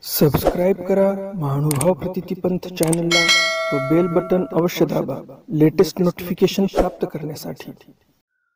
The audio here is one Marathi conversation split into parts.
सबस्क्राईब करा महानुभाव प्रतितिपंथ चॅनलला व बेल बटन अवश्य दाबा लेटेस्ट नोटिफिकेशन प्राप्त करण्यासाठी।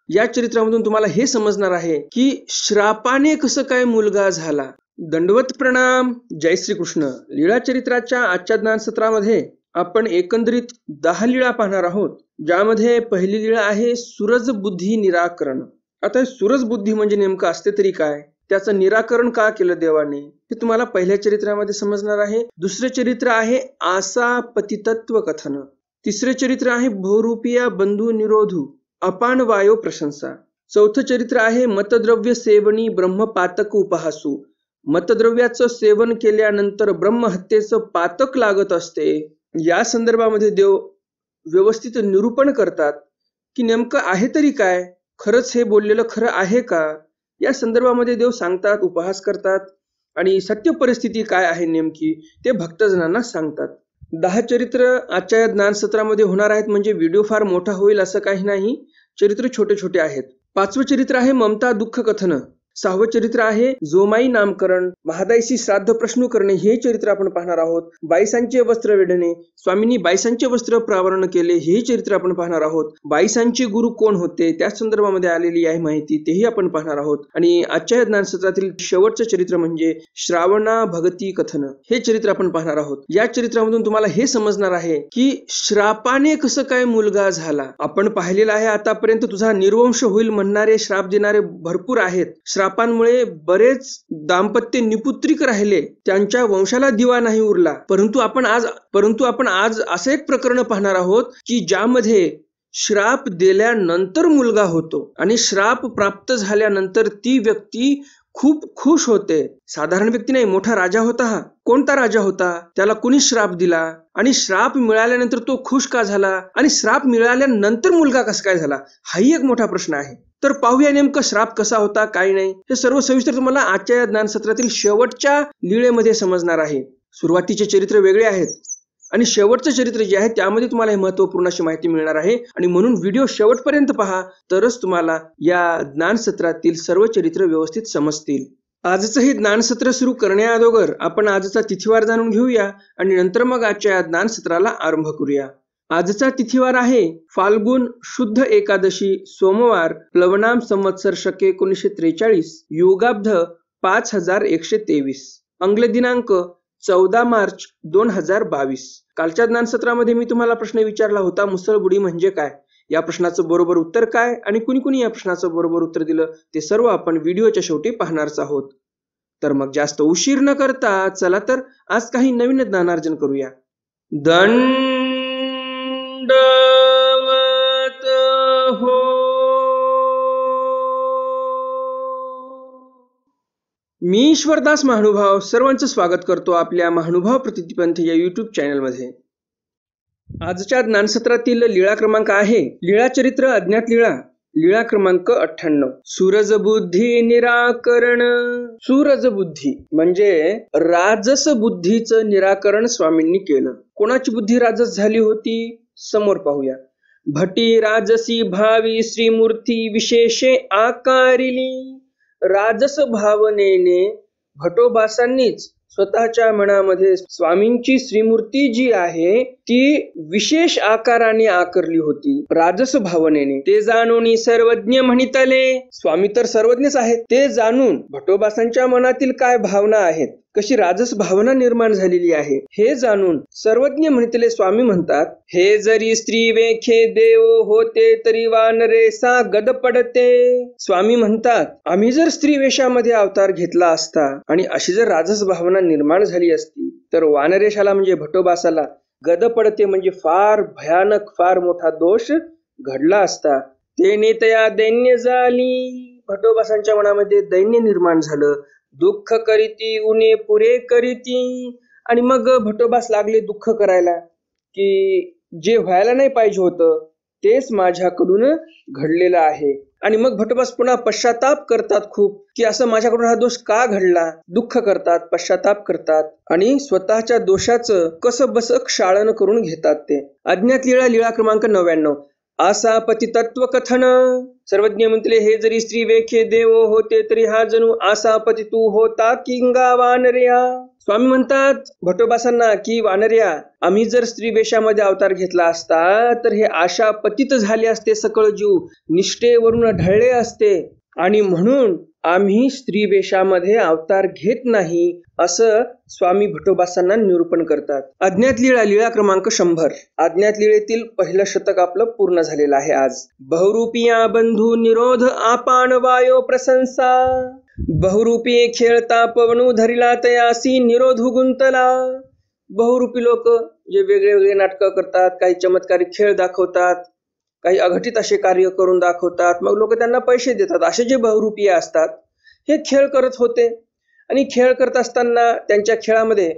या चरित्रामधून तुम्हाला हे समजणार आहे की श्रापाने कसं काय मुलगा झाला। दंडवत प्रणाम, जय श्री कृष्ण। लीळा चरित्राच्या आजच्या ज्ञान सत्रामध्ये आपण एकंदरीत 10 लीळा पाहणार आहोत, ज्यामध्ये पहिली लीळा आहे सूरज बुद्धी निराकरण। आता सूरज बुद्धी म्हणजे नेमकं असते तरी काय, त्याचं निराकरण का केलं देवाने, हे तुम्हाला पहिल्या चरित्रामध्ये समजणार आहे। दुसरे चरित्र आहे आसा पतितत्व कथन। तिसरे चरित्र आहे भोरूपिया बंधू निरोधू अपान वायो प्रशंसा। चौथं चरित्र आहे मतद्रव्य सेवनी ब्रह्मपातक उपहासू। मतद्रव्याचं सेवन केल्यानंतर ब्रह्महत्येचं पातक लागत असते। या संदर्भामध्ये देव व्यवस्थित निरूपण करतात की नेमकं आहे तरी काय, खरंच हे बोललेलं खरं आहे का, या संदर्भामध्ये देव सांगतात, उपहास करतात आणि सत्य परिस्थिती काय आहे नेमकी ते भक्तजनांना सांगतात। 10 चरित्र आजच्या ज्ञान सत्रामध्ये होणार आहेत, म्हणजे व्हिडिओ फार मोठा होईल असं काही नाही, चरित्र छोटे छोटे आहेत। 5वं चरित्र आहे ममता दुःख कथन। 6वं चरित्र आहे जोमाई नामकरण। महादाईशी श्राद्ध प्रश्न करणे हे चरित्र आपण पाहणार आहोत। बाईसांचे वस्त्र वेढणे, स्वामींनी बाईसांचे वस्त्र प्रावरण केले हे चरित्र आपण पाहणार आहोत। बाईसांचे गुरु कोण होते त्या संदर्भामध्ये आलेली आहे माहिती, तेही आपण पाहणार आहोत। आणि आजच्या ज्ञान सत्रातील शेवटचं चरित्र म्हणजे श्रावणा भगती कथन हे चरित्र आपण पाहणार आहोत। या चरित्रामधून तुम्हाला हे समजणार आहे की श्रापाने कसं काय मुलगा झाला। आपण पाहिलेलं आहे आतापर्यंत तुझा निर्वंश होईल म्हणणारे, श्राप देणारे भरपूर आहेत। श्रापांमुळे बरेच दाम्पत्य निपुत्रिक राहिले, त्यांच्या वंशाला दिवा नाही उरला। परंतु आपण आज असं एक प्रकरण पाहणार आहोत की ज्यामध्ये श्राप दिल्यानंतर मुलगा होतो आणि श्राप प्राप्त झाल्यानंतर ती व्यक्ती खूप खुश होते। साधारण व्यक्ती नाही, मोठा राजा होता हा। कोणता राजा होता, त्याला कुणी श्राप दिला आणि श्राप मिळाल्यानंतर तो खुश का झाला आणि श्राप मिळाल्यानंतर मुलगा कसा काय झाला, हाही एक मोठा प्रश्न आहे। तर पाहूया नेमकं श्राप कसा होता काय नाही, हे सर्व सविस्तर तुम्हाला आजच्या या ज्ञान सत्रातील शेवटच्या लीळेमध्ये समजणार आहे। सुरुवातीचे चरित्र वेगळे आहेत आणि शेवटचं चरित्र जे आहे त्यामध्ये तुम्हाला हे महत्त्वपूर्ण अशी माहिती मिळणार आहे, आणि म्हणून व्हिडिओ शेवटपर्यंत पहा, तरच तुम्हाला या ज्ञान सत्रातील सर्व चरित्र व्यवस्थित समजतील। आजचं हे ज्ञान सत्र सुरू करण्या अगोदर आपण आजचा तिथीवार जाणून घेऊया आणि नंतर मग आजच्या या ज्ञान सत्राला आरंभ करूया। आजचा तिथीवार आहे फाल्गुन शुद्ध एकादशी, सोमवार, प्लवनाम संवत्सर शके 1943, योगाब्ध 5123, अंग्ल दिनांक 14 मार्च 2022। कालच्या ज्ञान सत्रामध्ये मी तुम्हाला प्रश्न विचारला होता, मुसळबुडी म्हणजे काय, या प्रश्नाचं बरोबर उत्तर काय आणि कुणी या प्रश्नाचं बरोबर उत्तर दिलं ते सर्व आपण व्हिडिओच्या शेवटी पाहणारच आहोत। तर मग जास्त उशीर न करता चला तर आज काही नवीन ज्ञानार्जन करूया। दंडवत हो। मी ईश्वरदास महानुभाव सर्वांचं स्वागत करतो आपल्या महानुभाव प्रतितिपंथ या युट्यूब चॅनलमध्ये। आजच्या ज्ञानसत्रातील लीळा क्रमांक आहे लीळा चरित्र अज्ञात लीळा, लीळा क्रमांक 98, सूरज बुद्धी निराकरण। सूरज बुद्धी म्हणजे राजस बुद्धीचं निराकरण स्वामींनी केलं। कोणाची बुद्धी राजस झाली होती समोर पाहूया। भटी राजसी भावी श्रीमूर्ती विशेषे आकारिली। राजस भावनेने भटोबासांनीच स्वतःच्या मनामध्ये स्वामींची श्रीमूर्ती जी आहे ती विशेष आकाराने आकारली होती, राजस भावनेने। ते जाणून सर्वज्ञ म्हणितले, स्वामी तर सर्वज्ञच आहेत, ते जाणून भटोबासांच्या मनातील काय भावना आहेत, कशी राजस भावना निर्माण झालेली आहे हे जाणून सर्वज्ञ म्हणितले स्वामी म्हणतात, हे जरी स्त्री वेखे देव होते तरी वानरे सा गद पडते। स्वामी म्हणतात, आम्ही जर स्त्री वेशामध्ये अवतार घेतला असता आणि अशी जर राजस भावना निर्माण झाली असती तर वानरेशाला म्हणजे भटोबासाला गद पडते म्हणजे फार भयानक, फार मोठा दोष घडला असता। ते नेतया दैन्य झाली, भटोबासांच्या मनामध्ये दैन्य निर्माण झालं, दुःख करीती उणे पुरे करीती। आणि मग भटोबास लागले दुःख करायला की जे व्हायला नाही पाहिजे होतं तेच माझ्याकडून घडलेलं आहे। आणि मग भटोबास पुन्हा पश्चाताप करतात खूप की असं माझ्याकडून हा दोष का घडला, दुःख करतात, पश्चाताप करतात आणि स्वतःच्या दोषाचं कसं बस क्षालन करून घेतात ते। अज्ञात लीळा, लीळा क्रमांक 99, आसा पतितत्व कथन। सर्वज्ञ म्हणतले, हे जरी स्त्री वेखे देव होते तरी हा जणू आसा पती तू होता किंगा वानर्या। स्वामी म्हणतात भटोबासांना की वानर्या, आम्ही जर स्त्री वेशामध्ये अवतार घेतला असता तर हे आशा पतित झाले असते, सकळ जीव निष्ठेवरून ढळले असते, आणि म्हणून आम्ही स्त्री वेशामध्ये अवतार घेत नाही, असं स्वामी भटोबासांना निरूपण करतात. अज्ञात लीळा, लीळा क्रमांक 100. अज्ञात लीळेतील पहिलं शतक आपलं पूर्ण झालेलं आहे आज. बहुरूपिया बंधू निरोध आपान वायो प्रशंसा, बहुरूपी खेळता पवनू धरिला तयासी निरोध गुंतला. बहुरूपी लोक जे वेगळे वेगळे नाटकं करतात, काही चमत्कारी खेळ दाखवतात, काही अघटित असे कार्य करून दाखवतात, मग लोक त्यांना पैसे देतात. असे जे बहुरूपी असतात हे खेळ करत होते, आणि खेळ करत असताना त्यांच्या खेळामध्ये,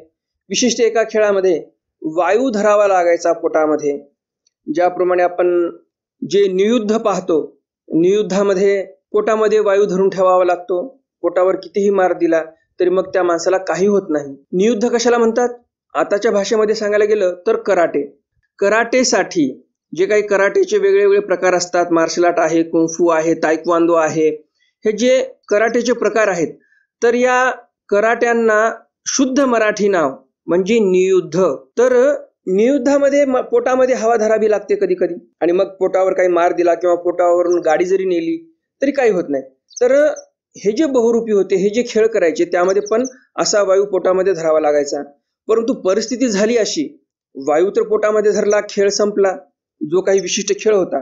विशिष्ट एका खेळामध्ये वायू धरावा लागायचा पोटामध्ये. ज्याप्रमाणे आपण जे नियुद्ध पाहतो, नियुद्धामध्ये पोटामध्ये वायू धरून ठेवावा लागतो. पोटावर कितीही मार दिला तरी मग त्या माणसाला काही होत नाही. नियुद्ध कशाला म्हणतात? आताच्या भाषेमध्ये सांगायला गेलं तर कराटे. कराटेसाठी जे काही कराटेचे वेगळे प्रकार असतात, मार्शल आर्ट आहे, कुंफू आहे, तायक्वांदो आहे, हे जे कराटेचे प्रकार आहेत, तर या कराट्यांना शुद्ध मराठी नाव म्हणजे नियुद्ध. तर नियुद्धामध्ये पोटामध्ये हवा धरावी लागते कधी कधी, आणि मग पोटावर काही मार दिला किंवा पोटावरून गाडी जरी नेली तरी काही होत नाही. तर हे जे बहुरूपी होते, हे जे खेळ करायचे, त्यामध्ये पण असा वायू पोटामध्ये धरावा लागायचा. परंतु परिस्थिती झाली अशी, वायू तर पोटामध्ये धरला, खेळ संपला. जो काही विशिष्ट खेळ होता,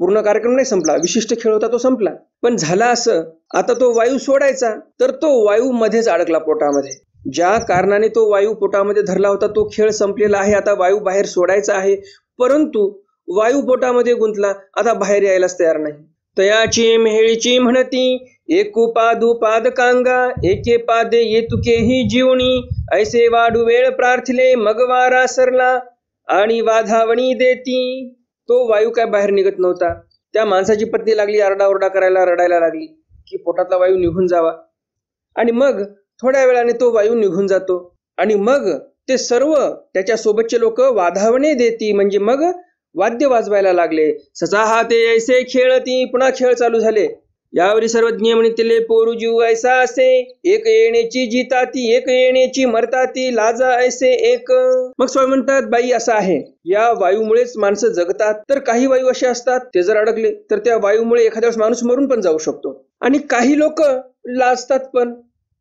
पूर्ण कार्यक्रम नाही संपला, विशिष्ट खेळ होता तो संपला. पण झाला असं, आता तो वायू सोडायचा, तर तो वायू मध्येच अडकला पोटामध्ये. ज्या कारणाने तो वायू पोटामध्ये धरला होता तो खेळ संपलेला आहे, आता वायू बाहेर सोडायचा आहे, परंतु वायू पोटामध्ये गुंतला, आता बाहेर यायलाच तयार नाही. तयाची मेहळीची म्हणती एकू पादू पादकांगा, एके पादे येतुकेही जीवणी, ऐसे वाढू वेळ प्रार्थले मग वारा सरला आणि वाधावणी देती. तो वायू काय बाहेर निघत नव्हता. त्या माणसाची पत्नी लागली आरडाओरडा करायला, रडायला लागली की पोटातला वायू निघून जावा, आणि मग थोड्या वेळाने तो वायू निघून जातो, आणि मग ते सर्व त्याच्या सोबतचे लोक वाधावणे देती, म्हणजे मग वाद्य वाजवायला लागले. सचा हाते ऐसे खेळती, पुन्हा खेळ चालू झाले. यावरी सर्वज्ञ म्हणितले पोरू जीव ऐसा असे, एक येण्याची जिताती, एक येण्याची मरताती, लाजा ऐसे एक. मग स्वामी म्हणतात बाई असं आहे, या वायूमुळेच माणसं जगतात. तर काही वायू असे असतात, ते जर अडकले तर त्या वायूमुळे एखाद्या वेळेस माणूस मरून पण जाऊ शकतो, आणि काही लोक लाजतात पण,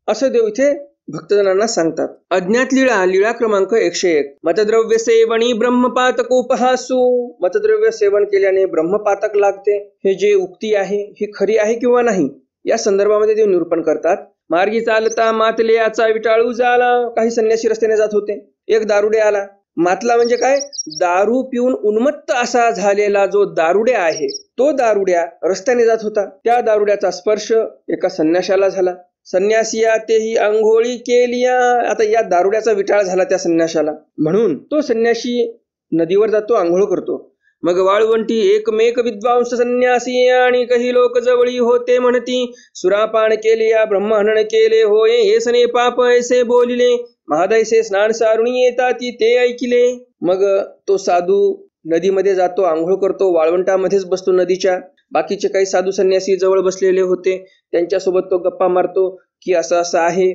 असं देव इथे भक्तजनांना सांगतात. अज्ञात लीळा, लीळा क्रमांक 101. मतद्रव्य सेवणी ब्रह्मपातक उपहासू. मतद्रव्य सेवन केल्याने ब्रह्मपातक लागते. हे जे उक्ती आहे ही खरी आहे किंवा नाही, या संदर्भामध्ये देव निरूपण करतात. मार्गी चालता मातले याचा विटाळू झाला. काही संन्यासी रस्त्याने जात होते, एक दारुडे आला. मातला म्हणजे काय? दारू पिऊन उन्मत्त असा झालेला जो दारुड्या आहे, तो दारुड्या रस्त्याने जात होता. त्या दारुड्याचा स्पर्श एका संन्याशाला झाला. संन्यासिया तेही अंघोळी केलिया. आता या दारुड्याचा विटाळ झाला त्या संन्याशाला, म्हणून तो संन्याशी नदीवर जातो, आंघोळ करतो. मग वाळवंटी एकमेक विद्वांस संन्यासी, आणि काही लोक जवळी होते म्हणती, सुरापान केले या ब्रह्महनन केले होय, हे सने पाप ऐसे बोलिले, महादैसे स्नान सारुणी येताती ते ऐकिले. मग तो साधू नदीमध्ये जातो, आंघोळ करतो, वाळवंटामध्येच बसतो नदीच्या. बाकीचे काही साधू संन्यासी जवळ बसलेले होते, त्यांच्यासोबत तो गप्पा मारतो की असं असं आहे,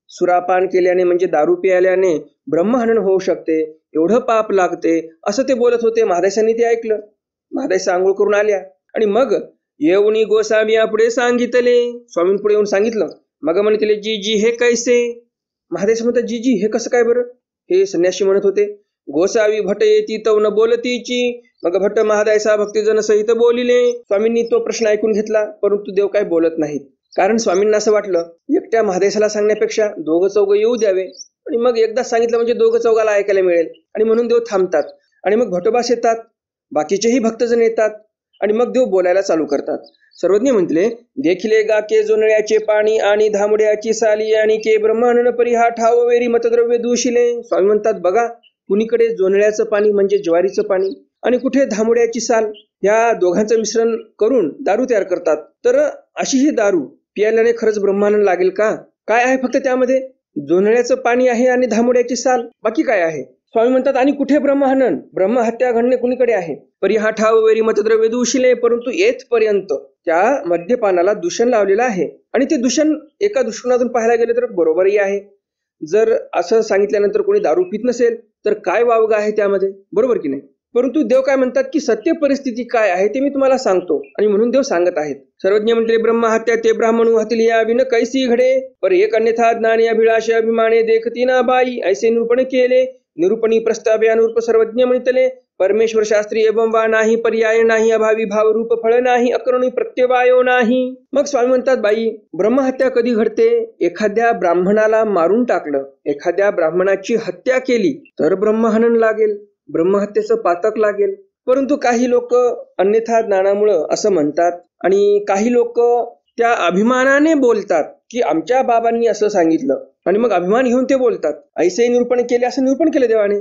सुरापान केल्याने म्हणजे दारू प्यायल्याने ब्रह्महनन होऊ शकते, एवढं पाप लागते, असं ते बोलत होते. महादेशांनी ते ऐकलं. महादेशा आंघोळ करून आल्या, आणि मग येऊनी गोसावी पुढे सांगितले. स्वामींपुढे येऊन सांगितलं. मग म्हणले जी हे कैसे. महादेश म्हणतात जी हे कसं काय बरं. हे संन्यासी म्हणत होते. गोसावी भट येती तव न बोलतीची. मग भट्ट महादायसा भक्तिजन सहित बोलिले. स्वामींनी तो प्रश्न ऐकून घेतला, परंतु देव काय बोलत नाहीत. कारण स्वामींना असं वाटलं एकट्या महादेशाला सांगण्यापेक्षा दोघं चौघं येऊ द्यावे, आणि मग एकदा सांगितलं म्हणजे दोघं चौघाला ऐकायला मिळेल, आणि म्हणून देव थांबतात. आणि मग भटोबास येतात, बाकीचेही भक्तजन येतात, आणि मग देव बोलायला चालू करतात. सर्वज्ञ म्हटले देखिले गा के जोनळ्याचे पाणी आणि धामुड्याची साली, आणि के ब्रह्मानन परिहा ठाव वेरी मतद्रव्य दूषिले. स्वामी म्हणतात बघा, कुणीकडे जोनळ्याचं पाणी म्हणजे ज्वारीचं पाणी, आणि कुठे धामुड्याची साल, या दोघांचं मिश्रण करून दारू तयार करतात. तर अशी ही दारू पियाल्याने खरंच ब्रह्मानंद लागेल का? काय आहे फक्त त्यामध्ये? जोनळ्याचं पाणी आहे आणि धामुड्याची साल, बाकी काय आहे? स्वामी म्हणतात आणि कुठे ब्रह्महनन, ब्रह्महत्या घडणे कुणीकडे आहे? परिहा ठाव वेरी मतद्रव्य दूषिले. परंतु येथपर्यंत त्या मद्यपानाला दूषण लावलेलं आहे, आणि ते दूषण एका दृष्टिकोनातून पाहायला गेले तर बरोबरही आहे. जर असं सांगितल्यानंतर कोणी दारू पित नसेल तर काय वावगा आहे त्यामध्ये, बरोबर की नाही? परंतु देव काय म्हणतात की सत्य परिस्थिती काय आहे ते मी तुम्हाला सांगतो, आणि म्हणून देव सांगत आहेत. सर्वज्ञ म्हणते ब्रह्म हत्या ते ब्राह्मणू हतील या विन कैसी घडे, पर एक अन्यथा ज्ञानी अभिलाष अभिमाने देखती ना बाई, ऐसे निरूपण केले. निरूपणी प्रस्ताव्य अनुरूप सर्वज्ञ म्हणतले. परमेश्वर शास्त्री एवं वा नाही, पर्याय नाही, अभावी भाव रूप फळ नाही, अकरुणी प्रत्यवायो नाही. मग स्वामी म्हणतात बाई, ब्रह्महत्या कधी घडते? एखाद्या ब्राह्मणाला मारून टाकलं, एखाद्या ब्राह्मणाची हत्या केली तर ब्रह्महनन लागेल, ब्रह्महत्येचं पातक लागेल. परंतु काही लोक अन्यथा ज्ञानामुळं असं म्हणतात, आणि काही लोक त्या अभिमानाने बोलतात की आमच्या बाबांनी असं सांगितलं, आणि मग अभिमान घेऊन ते बोलतात. ऐसे निरूपण केले, असं निरूपण केलं देवाने.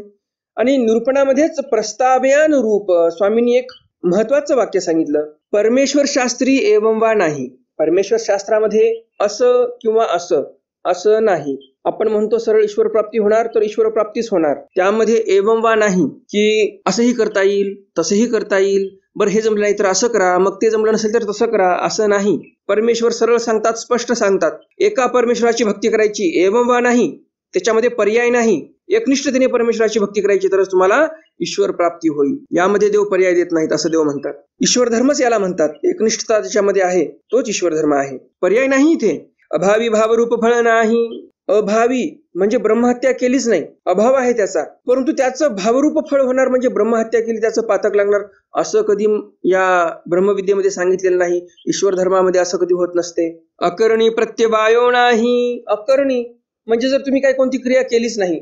आणि निरूपणामध्येच प्रस्ताव्यानुरूप स्वामींनी एक महत्वाचं वाक्य सांगितलं, परमेश्वर शास्त्री एवं वा नाही. परमेश्वर शास्त्रामध्ये असं किंवा असं असं नाही. आपण म्हणतो सरळ ईश्वर प्राप्ती होणार तर ईश्वर प्राप्तीच होणार, त्यामध्ये एवं वा नाही की असंही करता येईल तसंही करता येईल, बरं हे जमलं नाही तर असं करा, मग ते जमलं नसेल तर तसं करा, असं नाही. परमेश्वर सरळ सांगतात, स्पष्ट सांगतात. एका परमेश्वराची भक्ती करायची, एवं वा नाही, त्याच्यामध्ये पर्याय नाही. एकनिष्ठतेने परमेश्वराची भक्ती करायची तरच तुम्हाला ईश्वर प्राप्ती होईल. यामध्ये देव पर्याय देत नाहीत असं देव म्हणतात. ईश्वर धर्मच याला म्हणतात. एकनिष्ठता ज्याच्यामध्ये आहे तोच ईश्वर धर्म आहे, पर्याय नाही इथे. अभावी भावरूप फळ नाही. अभावी म्हणजे ब्रह्महत्या केलीच नाही, अभाव आहे त्याचा, परंतु त्याचं भावरूप फळ होणार म्हणजे ब्रह्महत्या केली त्याचं पातक लागणार, असं कधी या ब्रह्मविद्येमध्ये सांगितलेलं नाही. ईश्वर धर्मामध्ये असं कधी होत नसते. अकरणी प्रत्यवायो नाही. अकरणी म्हणजे जर तुम्ही काही कोणती क्रिया केलीच नाही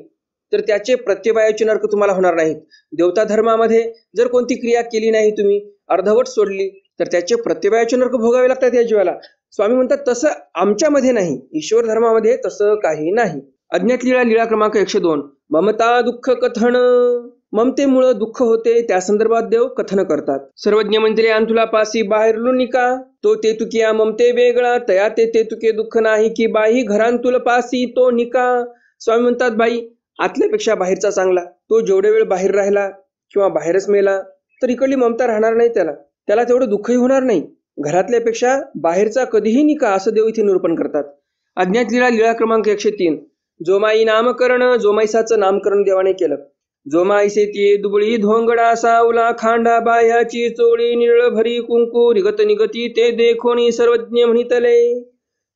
तर त्याचे प्रत्यवायाचे नरक तुम्हाला होणार नाहीत. देवता धर्मामध्ये जर कोणती क्रिया केली नाही, तुम्ही अर्धवट सोडली, तर त्याचे प्रत्यवायाचे नरक भोगावे लागतात या जीवाला. स्वामी म्हणतात तसं आमच्यामध्ये नाही, ईश्वर धर्मामध्ये तसं काही नाही. अज्ञात लीळा, लीळा क्रमांक 102. ममता दुःख कथन. ममतेमुळं दुःख होते, त्या संदर्भात देव कथन करतात. सर्वज्ञ मंदिरे अंतुला पासी बाहेरलू निका, तो ते तुकिया ममते वेगळा, तया ते तुके दुःख नाही, की बाई घरांतुल पासी तो निका. स्वामी म्हणतात बाई, आतल्यापेक्षा बाहेरचा चांगला. तो जेवढे वेळ बाहेर राहिला किंवा बाहेरच मेला तर इकडली ममता राहणार नाही त्याला तेवढं दुःखही होणार नाही. घरातल्यापेक्षा बाहेरचा कधीही निका, असं देव इथे निरूपण करतात. अज्ञात लीळा, लीळा क्रमांक 103. जोमाई नामकरण. जोमाईसाचं नामकरण देवाने केलं. जोमाईसे ती दुबळी धोंगडा सावला, खांडा बाह्याची चोळी, निळ भरी कुंकू, निगत निगती ते देखोनी सर्वज्ञ म्हणितले.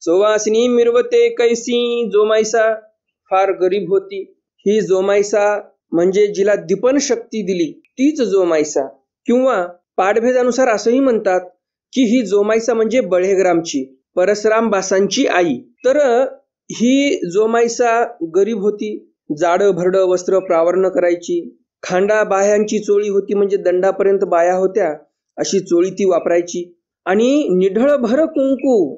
सुवासिनी मिरवते कैसी. जोमाईसा फार गरीब होती. ही जोमाईसा म्हणजे जिला दीपन शक्ती दिली तीच जोमाईसा. किंवा पाठभेदानुसार असंही म्हणतात की ही जोमाईसा म्हणजे बळेग्रामची, परसराम बासांची आई. तर ही जोमाईसा गरीब होती, जाडं भरडं वस्त्र प्रावरण करायची, खांडा बाह्यांची चोळी होती म्हणजे दंडापर्यंत बाया होत्या अशी चोळी ती वापरायची, आणि निढळ भर कुंकू,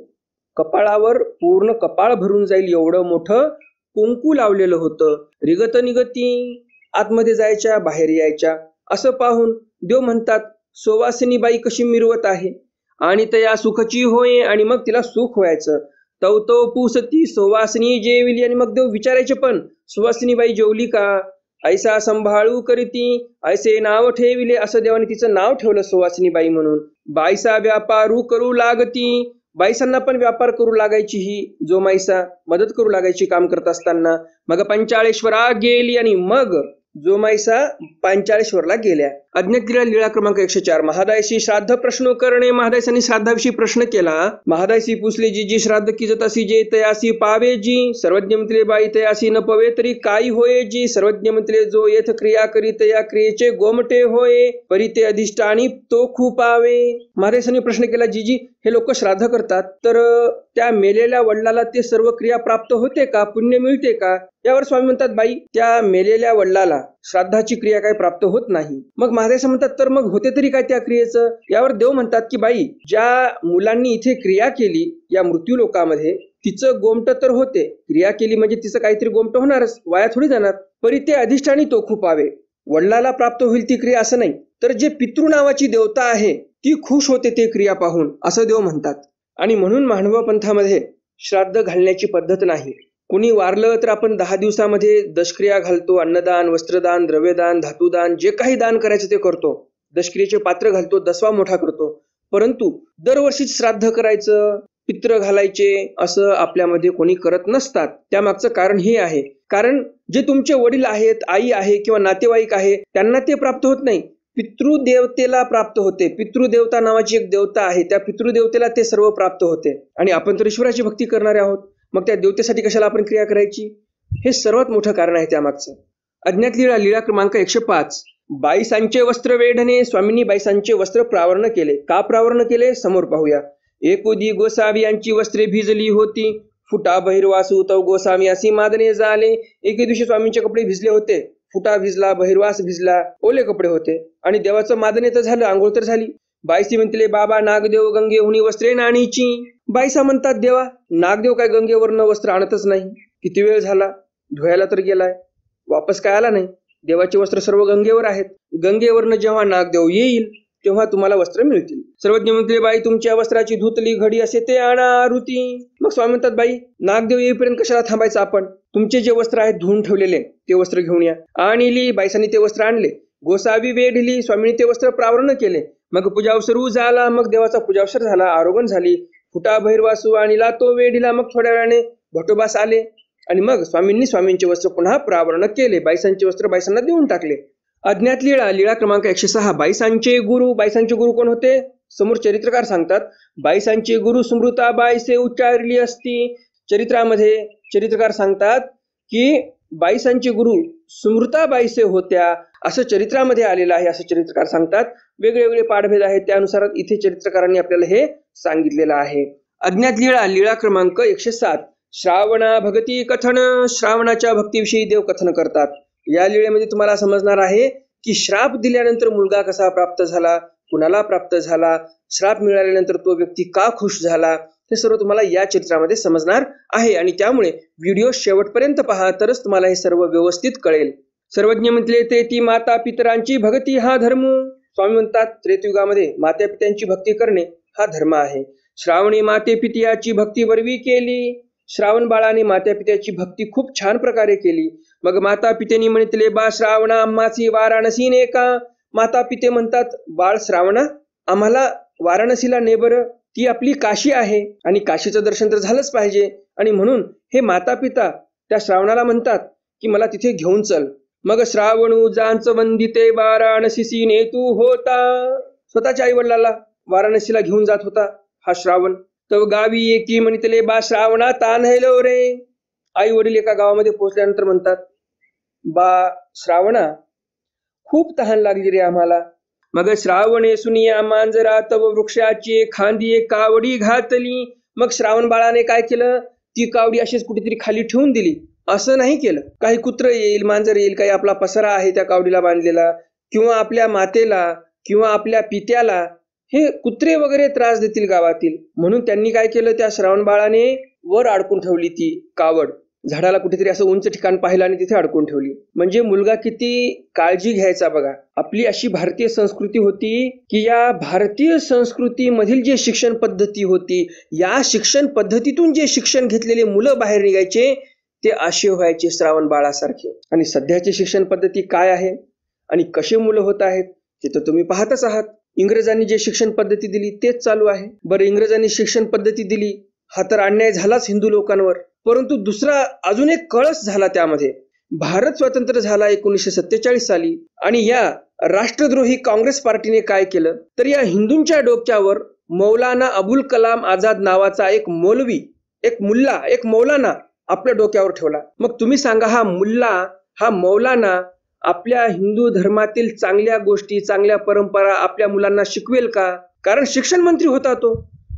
कपाळावर पूर्ण कपाळ भरून जाईल एवढं मोठं कुंकू लावलेलं होतं. रिगत निगती, आतमध्ये जायच्या बाहेर यायच्या. असं पाहून देव म्हणतात सुवासिनी बाई कशी मिरवत आहे, आणि तया सुखची होय, आणि मग तिला सुख व्हायचं. तव पुसती सुवासिनी जेविली, आणि मग देव विचारायचे पण सुवासिनी बाई जेवली का, ऐसा संभाळू करीती, ऐसे नाव ठेविले, असं देवाने तिचं नाव ठेवलं सुवासिनी बाई म्हणून. बाईसा व्यापारू करू लागती. बाईसांना पण व्यापार करू लागायची ही जोमाईसा, मदत करू लागायची काम करत असताना. मग पंचाळेश्वरा गेली, आणि मग जोमाईसा पांचाळेश्वरला गेल्या. अज्ञात लीळा, लीळा क्रमांक 104. महादायसी श्राद्ध प्रश्न करणे. महादायसांनी श्राद्धाविषयी प्रश्न केला. महादायसी पुसले जी श्राद्ध किजत असी जे तयासी पावे जी. सर्वज्ञ मंत्रे बाई तयासी न पवे तरी काही होय जी. सर्वज्ञ मंत्रे जो येथ क्रिया करी तया क्रियेचे गोमटे होय, परी ते अधिष्ठानी तो खूप आवे. महादायसांनी प्रश्न केला, जीजी हे लोक श्राद्ध करतात तर त्या मेलेल्या वडिलाला ते सर्व क्रिया प्राप्त होते का, पुण्य मिळते का? यावर स्वामी म्हणतात बाई, त्या मेलेल्या वडिलाला श्राद्धाची क्रिया काय प्राप्त होत नाही. मग महादेव म्हणतात तर मग होते तरी काय त्या क्रियेचं? यावर देव म्हणतात की बाई, ज्या मुलांनी इथे क्रिया केली या मृत्यू लोकामध्ये तिचं गोमट तर होते. क्रिया केली म्हणजे तिचं काहीतरी गोमट होणारच, वाया थोडी जाणार. परी ते अधिष्ठानी तो खूप आवे. वडिलाला प्राप्त होईल ती क्रिया असं नाही, तर जे पितृ नावाची देवता आहे ती खुश होते ते क्रिया पाहून, असं देव म्हणतात. आणि म्हणून मानव पंथामध्ये श्राद्ध घालण्याची पद्धत नाही. कुणी वारलं तर आपण 10 दिवसामध्ये दशक्रिया घालतो. अन्नदान, वस्त्रदान, द्रव्यदान, धातुदान, जे काही दान करायचं ते करतो. दशक्रियेचे पात्र घालतो, दसवा मोठा करतो. परंतु दरवर्षीच श्राद्ध करायचं, पित्र घालायचे असं आपल्यामध्ये कोणी करत नसतात. त्यामागचं कारण हे आहे कारण जे तुमचे वडील आहेत, आई आहे किंवा नातेवाईक आहे, त्यांना ते प्राप्त होत नाही. पितृदेवतेला प्राप्त होते. पितृदेवता नावाची एक देवता आहे, त्या पितृदेवतेला ते सर्व प्राप्त होते. आणि आपण तर ईश्वराची भक्ती करणारे आहोत, मग त्या देवतेसाठी कशाला आपण क्रिया करायची? हे सर्वात मोठं कारण आहे त्यामागचं. अज्ञात लीळा, लीळा क्रमांक 105. बाईसांचे वस्त्र वेढणे. स्वामींनी बाईसांचे वस्त्र प्रावरण केले. का प्रावरण केले? समोर पाहूया. एकोदी गोसावी यांची वस्त्रे भिजली होती, फुटा बहिर्वासू तव गोसावी असी मादने झाले. एके दिवशी स्वामींचे कपडे भिजले होते, फुटा भिजला, बहिर्वास भिजला, ओले कपडे होते आणि देवाचं मादने तर झालं, आंघोळ तर झाली. बाईसी म्हणतले, बाबा नागदेव गंगेहुनी वस्त्रे नाणीची. बाईसा म्हणतात, देवा नागदेव काय गंगेवरनं वस्त्र आणतच नाही. किती वेळ झाला, धुवायला तर गेलाय, वापस काय आला नाही. देवाचे वस्त्र सर्व गंगेवर आहेत. गंगेवरनं जेव्हा नागदेव येईल तेव्हा तुम्हाला वस्त्र मिळतील. सर्वज्ञ म्हणते, बाई तुमच्या वस्त्राची धुतली घडी असे ते आणा आरुती. मग स्वामी म्हणतात, बाई नागदेव येईपर्यंत कशाला थांबायचं आपण? तुमचे जे वस्त्र आहेत धुवून ठेवलेले ते वस्त्र घेऊन या. आणली. बाईसांनी ते वस्त्र आणले. गोसावी वेढली. स्वामींनी ते वस्त्र प्रावरण केले. मग पूजावसरू झाला. मग देवाचा पूजावसर झाला, आरोगण झाली. फुटा बहिर्वासू आणला तो वेढीला. मग थोड्या वेळाने भटोबास आले आणि मग स्वामींनी स्वामींचे वस्त्र पुन्हा प्रावरण केले. बाईसांचे वस्त्र बाईसांना देऊन टाकले. अज्ञात लीळा, लीळा क्रमांक 106. बाईसांचे गुरु. बाईसांचे गुरु कोण होते? समोर चरित्रकार सांगतात. बाईसांचे गुरु सुमृता बाईसे उच्चारली असती. चरित्रामध्ये चरित्रकार सांगतात की बाईसांचे गुरु सुमृता बाईसे होत्या, असं चरित्रामध्ये आलेलं आहे, असं चरित्रकार सांगतात. वेगवेगळे पाठभेद आहेत, त्यानुसार इथे चरित्रकारांनी आपल्याला हे सांगितलेलं आहे. अज्ञात लीळा, लीळा क्रमांक 107. श्रावणा भक्ती कथन. श्रावणाच्या भक्तीविषयी देव कथन करतात. या लीळेमध्ये तुम्हाला समजणार आहे की श्राप दिल्यानंतर मुलगा कसा प्राप्त झाला, कुणाला प्राप्त झाला, श्राप मिळाल्यानंतर तो व्यक्ती का खुश झाला, हे सर्व तुम्हाला या चरित्रामध्ये समजणार आहे. आणि त्यामुळे व्हिडिओ शेवटपर्यंत पहा, तरच तुम्हाला हे सर्व व्यवस्थित कळेल. सर्वज्ञ म्हटले, ते ती माता पितरांची भक्ती हा धर्म. स्वामी म्हणतात, त्रेतयुगामध्ये माता पित्यांची भक्ती करणे हा धर्म आहे. श्रावणी माते पितियाची भक्ती वरवी केली. श्रावण बाळाने माता पित्याची भक्ती खूप छान प्रकारे केली. मग माता पितेनी म्हणतले, बा श्रावणा आम्हाची वाराणसी ने का. माता पिते म्हणतात, बाळ श्रावणा आम्हाला वाराणसीला ने बरं, ती आपली काशी आहे आणि काशीचं दर्शन तर झालंच पाहिजे. आणि म्हणून हे माता पिता त्या श्रावणाला म्हणतात की मला तिथे घेऊन चल. मग श्रावणू जांच वंदिते वाराणसी ने तू होता. स्वतःच्या आई वडिलाला वाराणसीला घेऊन जात होता हा श्रावण. तव गावी एकी म्हणतले, बा श्रावणा तान हेलो रे. आई वडील एका गावामध्ये पोहोचल्यानंतर म्हणतात, बा श्रावणा खूप तहान लागली रे आम्हाला. मग श्रावणे सुनिया मांजरा तव वृक्षाची खांदी एक कावडी घातली. मग श्रावण बाळाने काय केलं, ती कावडी अशीच कुठेतरी खाली ठेवून दिली. असं नाही केलं, काही कुत्र येईल, मांजर येईल, काही आपला पसरा आहे त्या कावडीला बांधलेला, किंवा आपल्या मातेला किंवा आपल्या पित्याला हे कुत्रे वगैरे त्रास देतील गावातील, म्हणून त्यांनी काय केलं, त्या श्रावण बाळाने वर अडकून ठेवली ती कावड. झाडाला कुठेतरी असं उंच ठिकाण पाहिलं आणि तिथे अडकून ठेवली. म्हणजे मुलगा किती काळजी घ्यायचा बघा. आपली अशी भारतीय संस्कृती होती की या भारतीय संस्कृतीमधील जे शिक्षण पद्धती होती, या शिक्षण पद्धतीतून जे शिक्षण घेतलेले मुलं बाहेर निघायचे ते असे व्हायचे श्रावण बाळासारखे. आणि सध्याची शिक्षण पद्धती काय आहे आणि कसे मुलं होत आहेत ते तर तुम्ही पाहतच आहात. इंग्रजांनी जे शिक्षण पद्धती दिली तेच चालू आहे. बरं, इंग्रजांनी शिक्षण पद्धती दिली हा तर अन्याय झालाच हिंदू लोकांवर, परंतु दुसरा अजून एक कळस झाला त्यामध्ये. भारत स्वतंत्र झाला 1947 साली आणि या राष्ट्रद्रोही काँग्रेस पार्टीने काय केलं तर या हिंदूंच्या डोक्यावर मौलाना अबुल कलाम आझाद नावाचा एक मौलवी, एक मुल्ला, एक मौलाना आपल्या डोक्यावर ठेवला. मग तुम्ही सांगा, हा मुल्ला, हा मौलाना आपल्या हिंदू धर्मातील चांगल्या गोष्टी, चांगल्या परंपरा आपल्या मुलांना शिकवेल का? कारण शिक्षण मंत्री होता तो.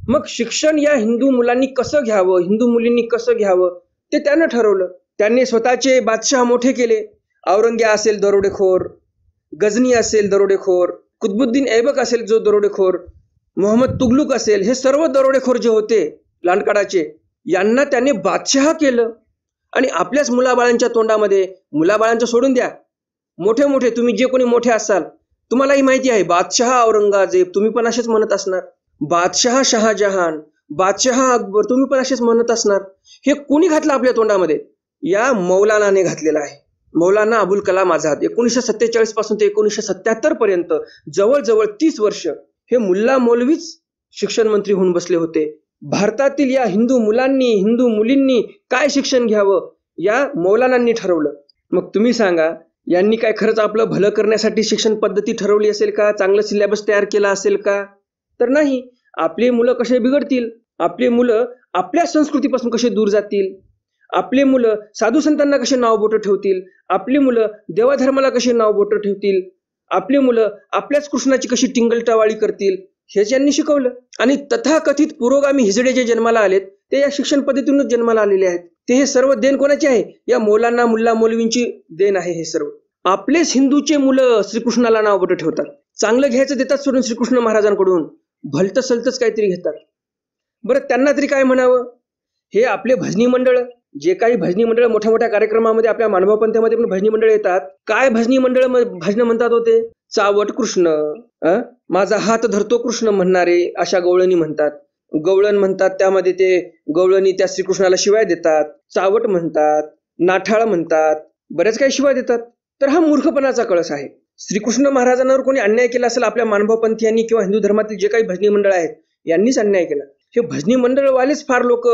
मग शिक्षण या हिंदू मुलांनी कसं घ्यावं, हिंदू मुलींनी कसं घ्यावं ते त्यानं ठरवलं. त्यांनी स्वतःचे बादशाह मोठे केले. औरंग्या असेल दरोडेखोर, गजनी असेल दरोडेखोर, कुतुबुद्दीन ऐबक असेल जो दरोडेखोर, मोहम्मद तुगलुक असेल, हे सर्व दरोडेखोर जे होते लांडकाडाचे, यांना त्याने बादशाह केलं. आणि आपल्याच मुलाबाळांच्या तोंडामध्ये, मुलाबाळांचं सोडून द्या, मोठे मोठे तुम्ही जे कोणी मोठे असाल तुम्हालाही माहिती आहे, बादशाह औरंगजेब तुम्ही पण असेच म्हणत असणार, बादशाह शहाजहान, बादशाह अकबर तुम्ही पण असेच म्हणत असणार. हे कोणी घातलं आपल्या तोंडामध्ये? या मौलानाने घातलेलं आहे. मौलाना अबुल कलाम आझाद 1947 पासून ते 1977 पर्यंत जवळजवळ 30 वर्ष हे मुल्ला मौलवीच शिक्षण मंत्री होऊन बसले होते. भारतातील या हिंदू मुलांनी, हिंदू मुलींनी काय शिक्षण घ्यावं या मौलानांनी ठरवलं. मग तुम्ही सांगा, यांनी काय खरंच आपलं भलं करण्यासाठी शिक्षण पद्धती ठरवली असेल का? चांगलं सिलेबस तयार केला असेल का? तर नाही. आपली मुलं कसे बिघडतील, आपली मुलं आपल्या संस्कृतीपासून कसे दूर जातील, आपली मुलं साधू संतांना कसे नाव बोटं ठेवतील, आपली मुलं देवाधर्माला कसे नाव बोटं ठेवतील, आपली मुलं आपल्याच कृष्णाची कशी टिंगलटावाळी करतील, हेच यांनी शिकवलं. आणि तथाकथित पुरोगामी हिजडे जे जन्माला आलेत ते या शिक्षण पद्धतीतूनच जन्माला आलेले आहेत. ते हे सर्व देण कोणाची आहे? या मौलाना मुल्ला मौलवींची देण आहे. हे सर्व आपलेच हिंदूचे मुलं श्रीकृष्णाला नाव बोटं ठेवतात. चांगलं घ्यायचं देतात सोडून श्रीकृष्ण महाराजांकडून भलतं सलतच काहीतरी घेतात. बरं, त्यांना तरी काय म्हणावं? हे आपले भजनी मंडळ, जे काही भजनी मंडळ मोठ्या मोठ्या कार्यक्रमामध्ये आपल्या मानव पंथामध्ये पण भजनी मंडळ येतात, काय भजनी मंडळ भजन म्हणतात होते? चावट कृष्ण, माझा हात धरतो कृष्ण म्हणणारे अशा गवळणी म्हणतात. गवळण म्हणतात, त्यामध्ये ते गवळणी त्या श्रीकृष्णाला शिवाय देतात, चावट म्हणतात, नाठाळ म्हणतात, बऱ्याच काही शिवाय देतात. तर हा मूर्खपणाचा कळस आहे. श्रीकृष्ण महाराजांवर कोणी अन्याय केला असेल आपल्या मानव पंथीयांनी किंवा हिंदू धर्मातील जे काही भजनी मंडळ आहेत यांनीच अन्याय केला. हे भजनी मंडळवालेच फार लोक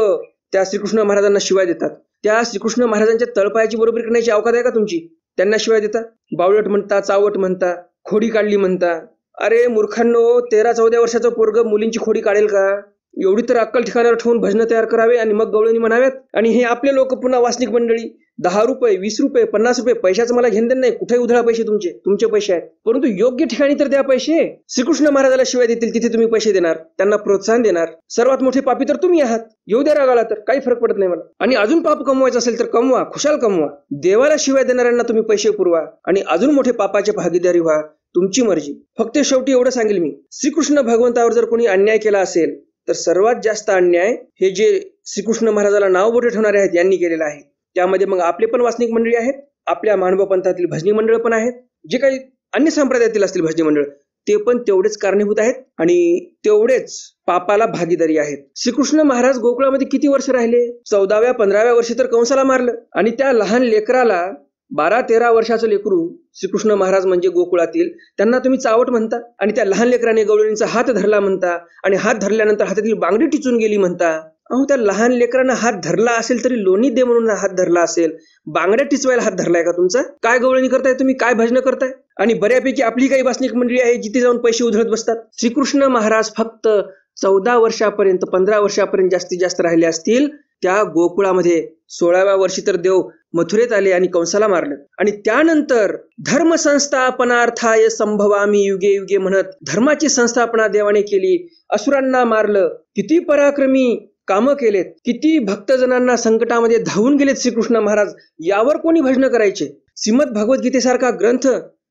त्या श्रीकृष्ण महाराजांना शिवाय देतात. त्या श्रीकृष्ण महाराजांच्या तळपायाची बरोबरी करण्याची अवकात आहे का तुमची? त्यांना शिवाय देता, बावळट म्हणता, चावट म्हणता, खोडी काढली म्हणता. अरे मूर्खांनो, 13-14 वर्षाचं पोरग मुलींची खोडी काढेल का? एवढी तर अक्कल ठिकाणावर ठेवून भजन तयार करावे आणि मग गवळणी म्हणाव्यात. आणि हे आपले लोक पुन्हा वासनिक मंडळी 10 रुपये, 20 रुपये, 50 रुपये, पैशाचं मला घेणं देणं नाही. कुठे उधळा पैसे, तुमचे पैसे आहेत, परंतु योग्य ठिकाणी तर द्या पैसे. श्रीकृष्ण महाराजाला शिवाय देतील तिथे तुम्ही पैसे देणार, त्यांना प्रोत्साहन देणार. सर्वात मोठे पापी तर तुम्ही आहात. येऊ द्या रागाला, तर काही फरक पडत नाही मला. आणि अजून पाप कमवायचं असेल तर कमवा, खुशाल कमवा. देवाला शिवाय देणाऱ्यांना तुम्ही पैसे पुरवा आणि अजून मोठे पापाचे भागीदारी व्हा, तुमची मर्जी. फक्त शेवटी एवढं सांगेल मी, श्रीकृष्ण भगवंतावर जर कोणी अन्याय केला असेल तर सर्वात जास्त अन्याय हे जे श्रीकृष्ण महाराजाला नाव बोटे ठेवणारे आहेत यांनी केलेला आहे. त्यामध्ये मग आपले पण वासनिक मंडळी आहेत, आपल्या मानव पंथातील भजनी मंडळ पण आहेत, जे काही अन्य संप्रदायातील असतील भजनी मंडळ ते पण तेवढेच कारणीभूत आहेत आणि तेवढेच पापाला भागीदारी आहेत. श्रीकृष्ण महाराज गोकुळामध्ये किती वर्ष राहिले? 14व्या-15व्या वर्षी तर कंसाला मारलं. आणि त्या लहान लेकराला 12-13 वर्षाचं लेकरू श्रीकृष्ण महाराज म्हणजे गोकुळातील, त्यांना तुम्ही चावट म्हणता. आणि त्या लहान लेकराने गवळणीचा हात धरला म्हणता आणि हात धरल्यानंतर हातातील बांगडी टिचून गेली म्हणता. अहो, त्या लहान लेकरानं हात धरला असेल तरी लोणी दे म्हणून हात धरला असेल, बांगड्या टिचवायला हात धरलाय का तुमचा? काय गवळणी करताय तुम्ही? काय भजन करताय? आणि बऱ्यापैकी आपली काही वासनिक मंडळी आहे जिथे जाऊन पैसे उधळत बसतात. श्रीकृष्ण महाराज फक्त 14 वर्षापर्यंत 15 वर्षापर्यंत जास्तीत जास्त राहिले असतील त्या गोकुळामध्ये. 16व्या वर्षी तर देव मथुरेत आले आणि कंसाला मारलं. आणि त्यानंतर धर्म संस्थापनार्थाय संभवामी युगे युगे म्हणत धर्माची संस्थापना देवाने केली, असुरांना मारलं, किती पराक्रमी कामं केलेत, किती भक्तजनांना संकटामध्ये धावून गेलेत श्रीकृष्ण महाराज. यावर कोणी भजन करायचे? श्रीमद भगवद्गीतेसारखा ग्रंथ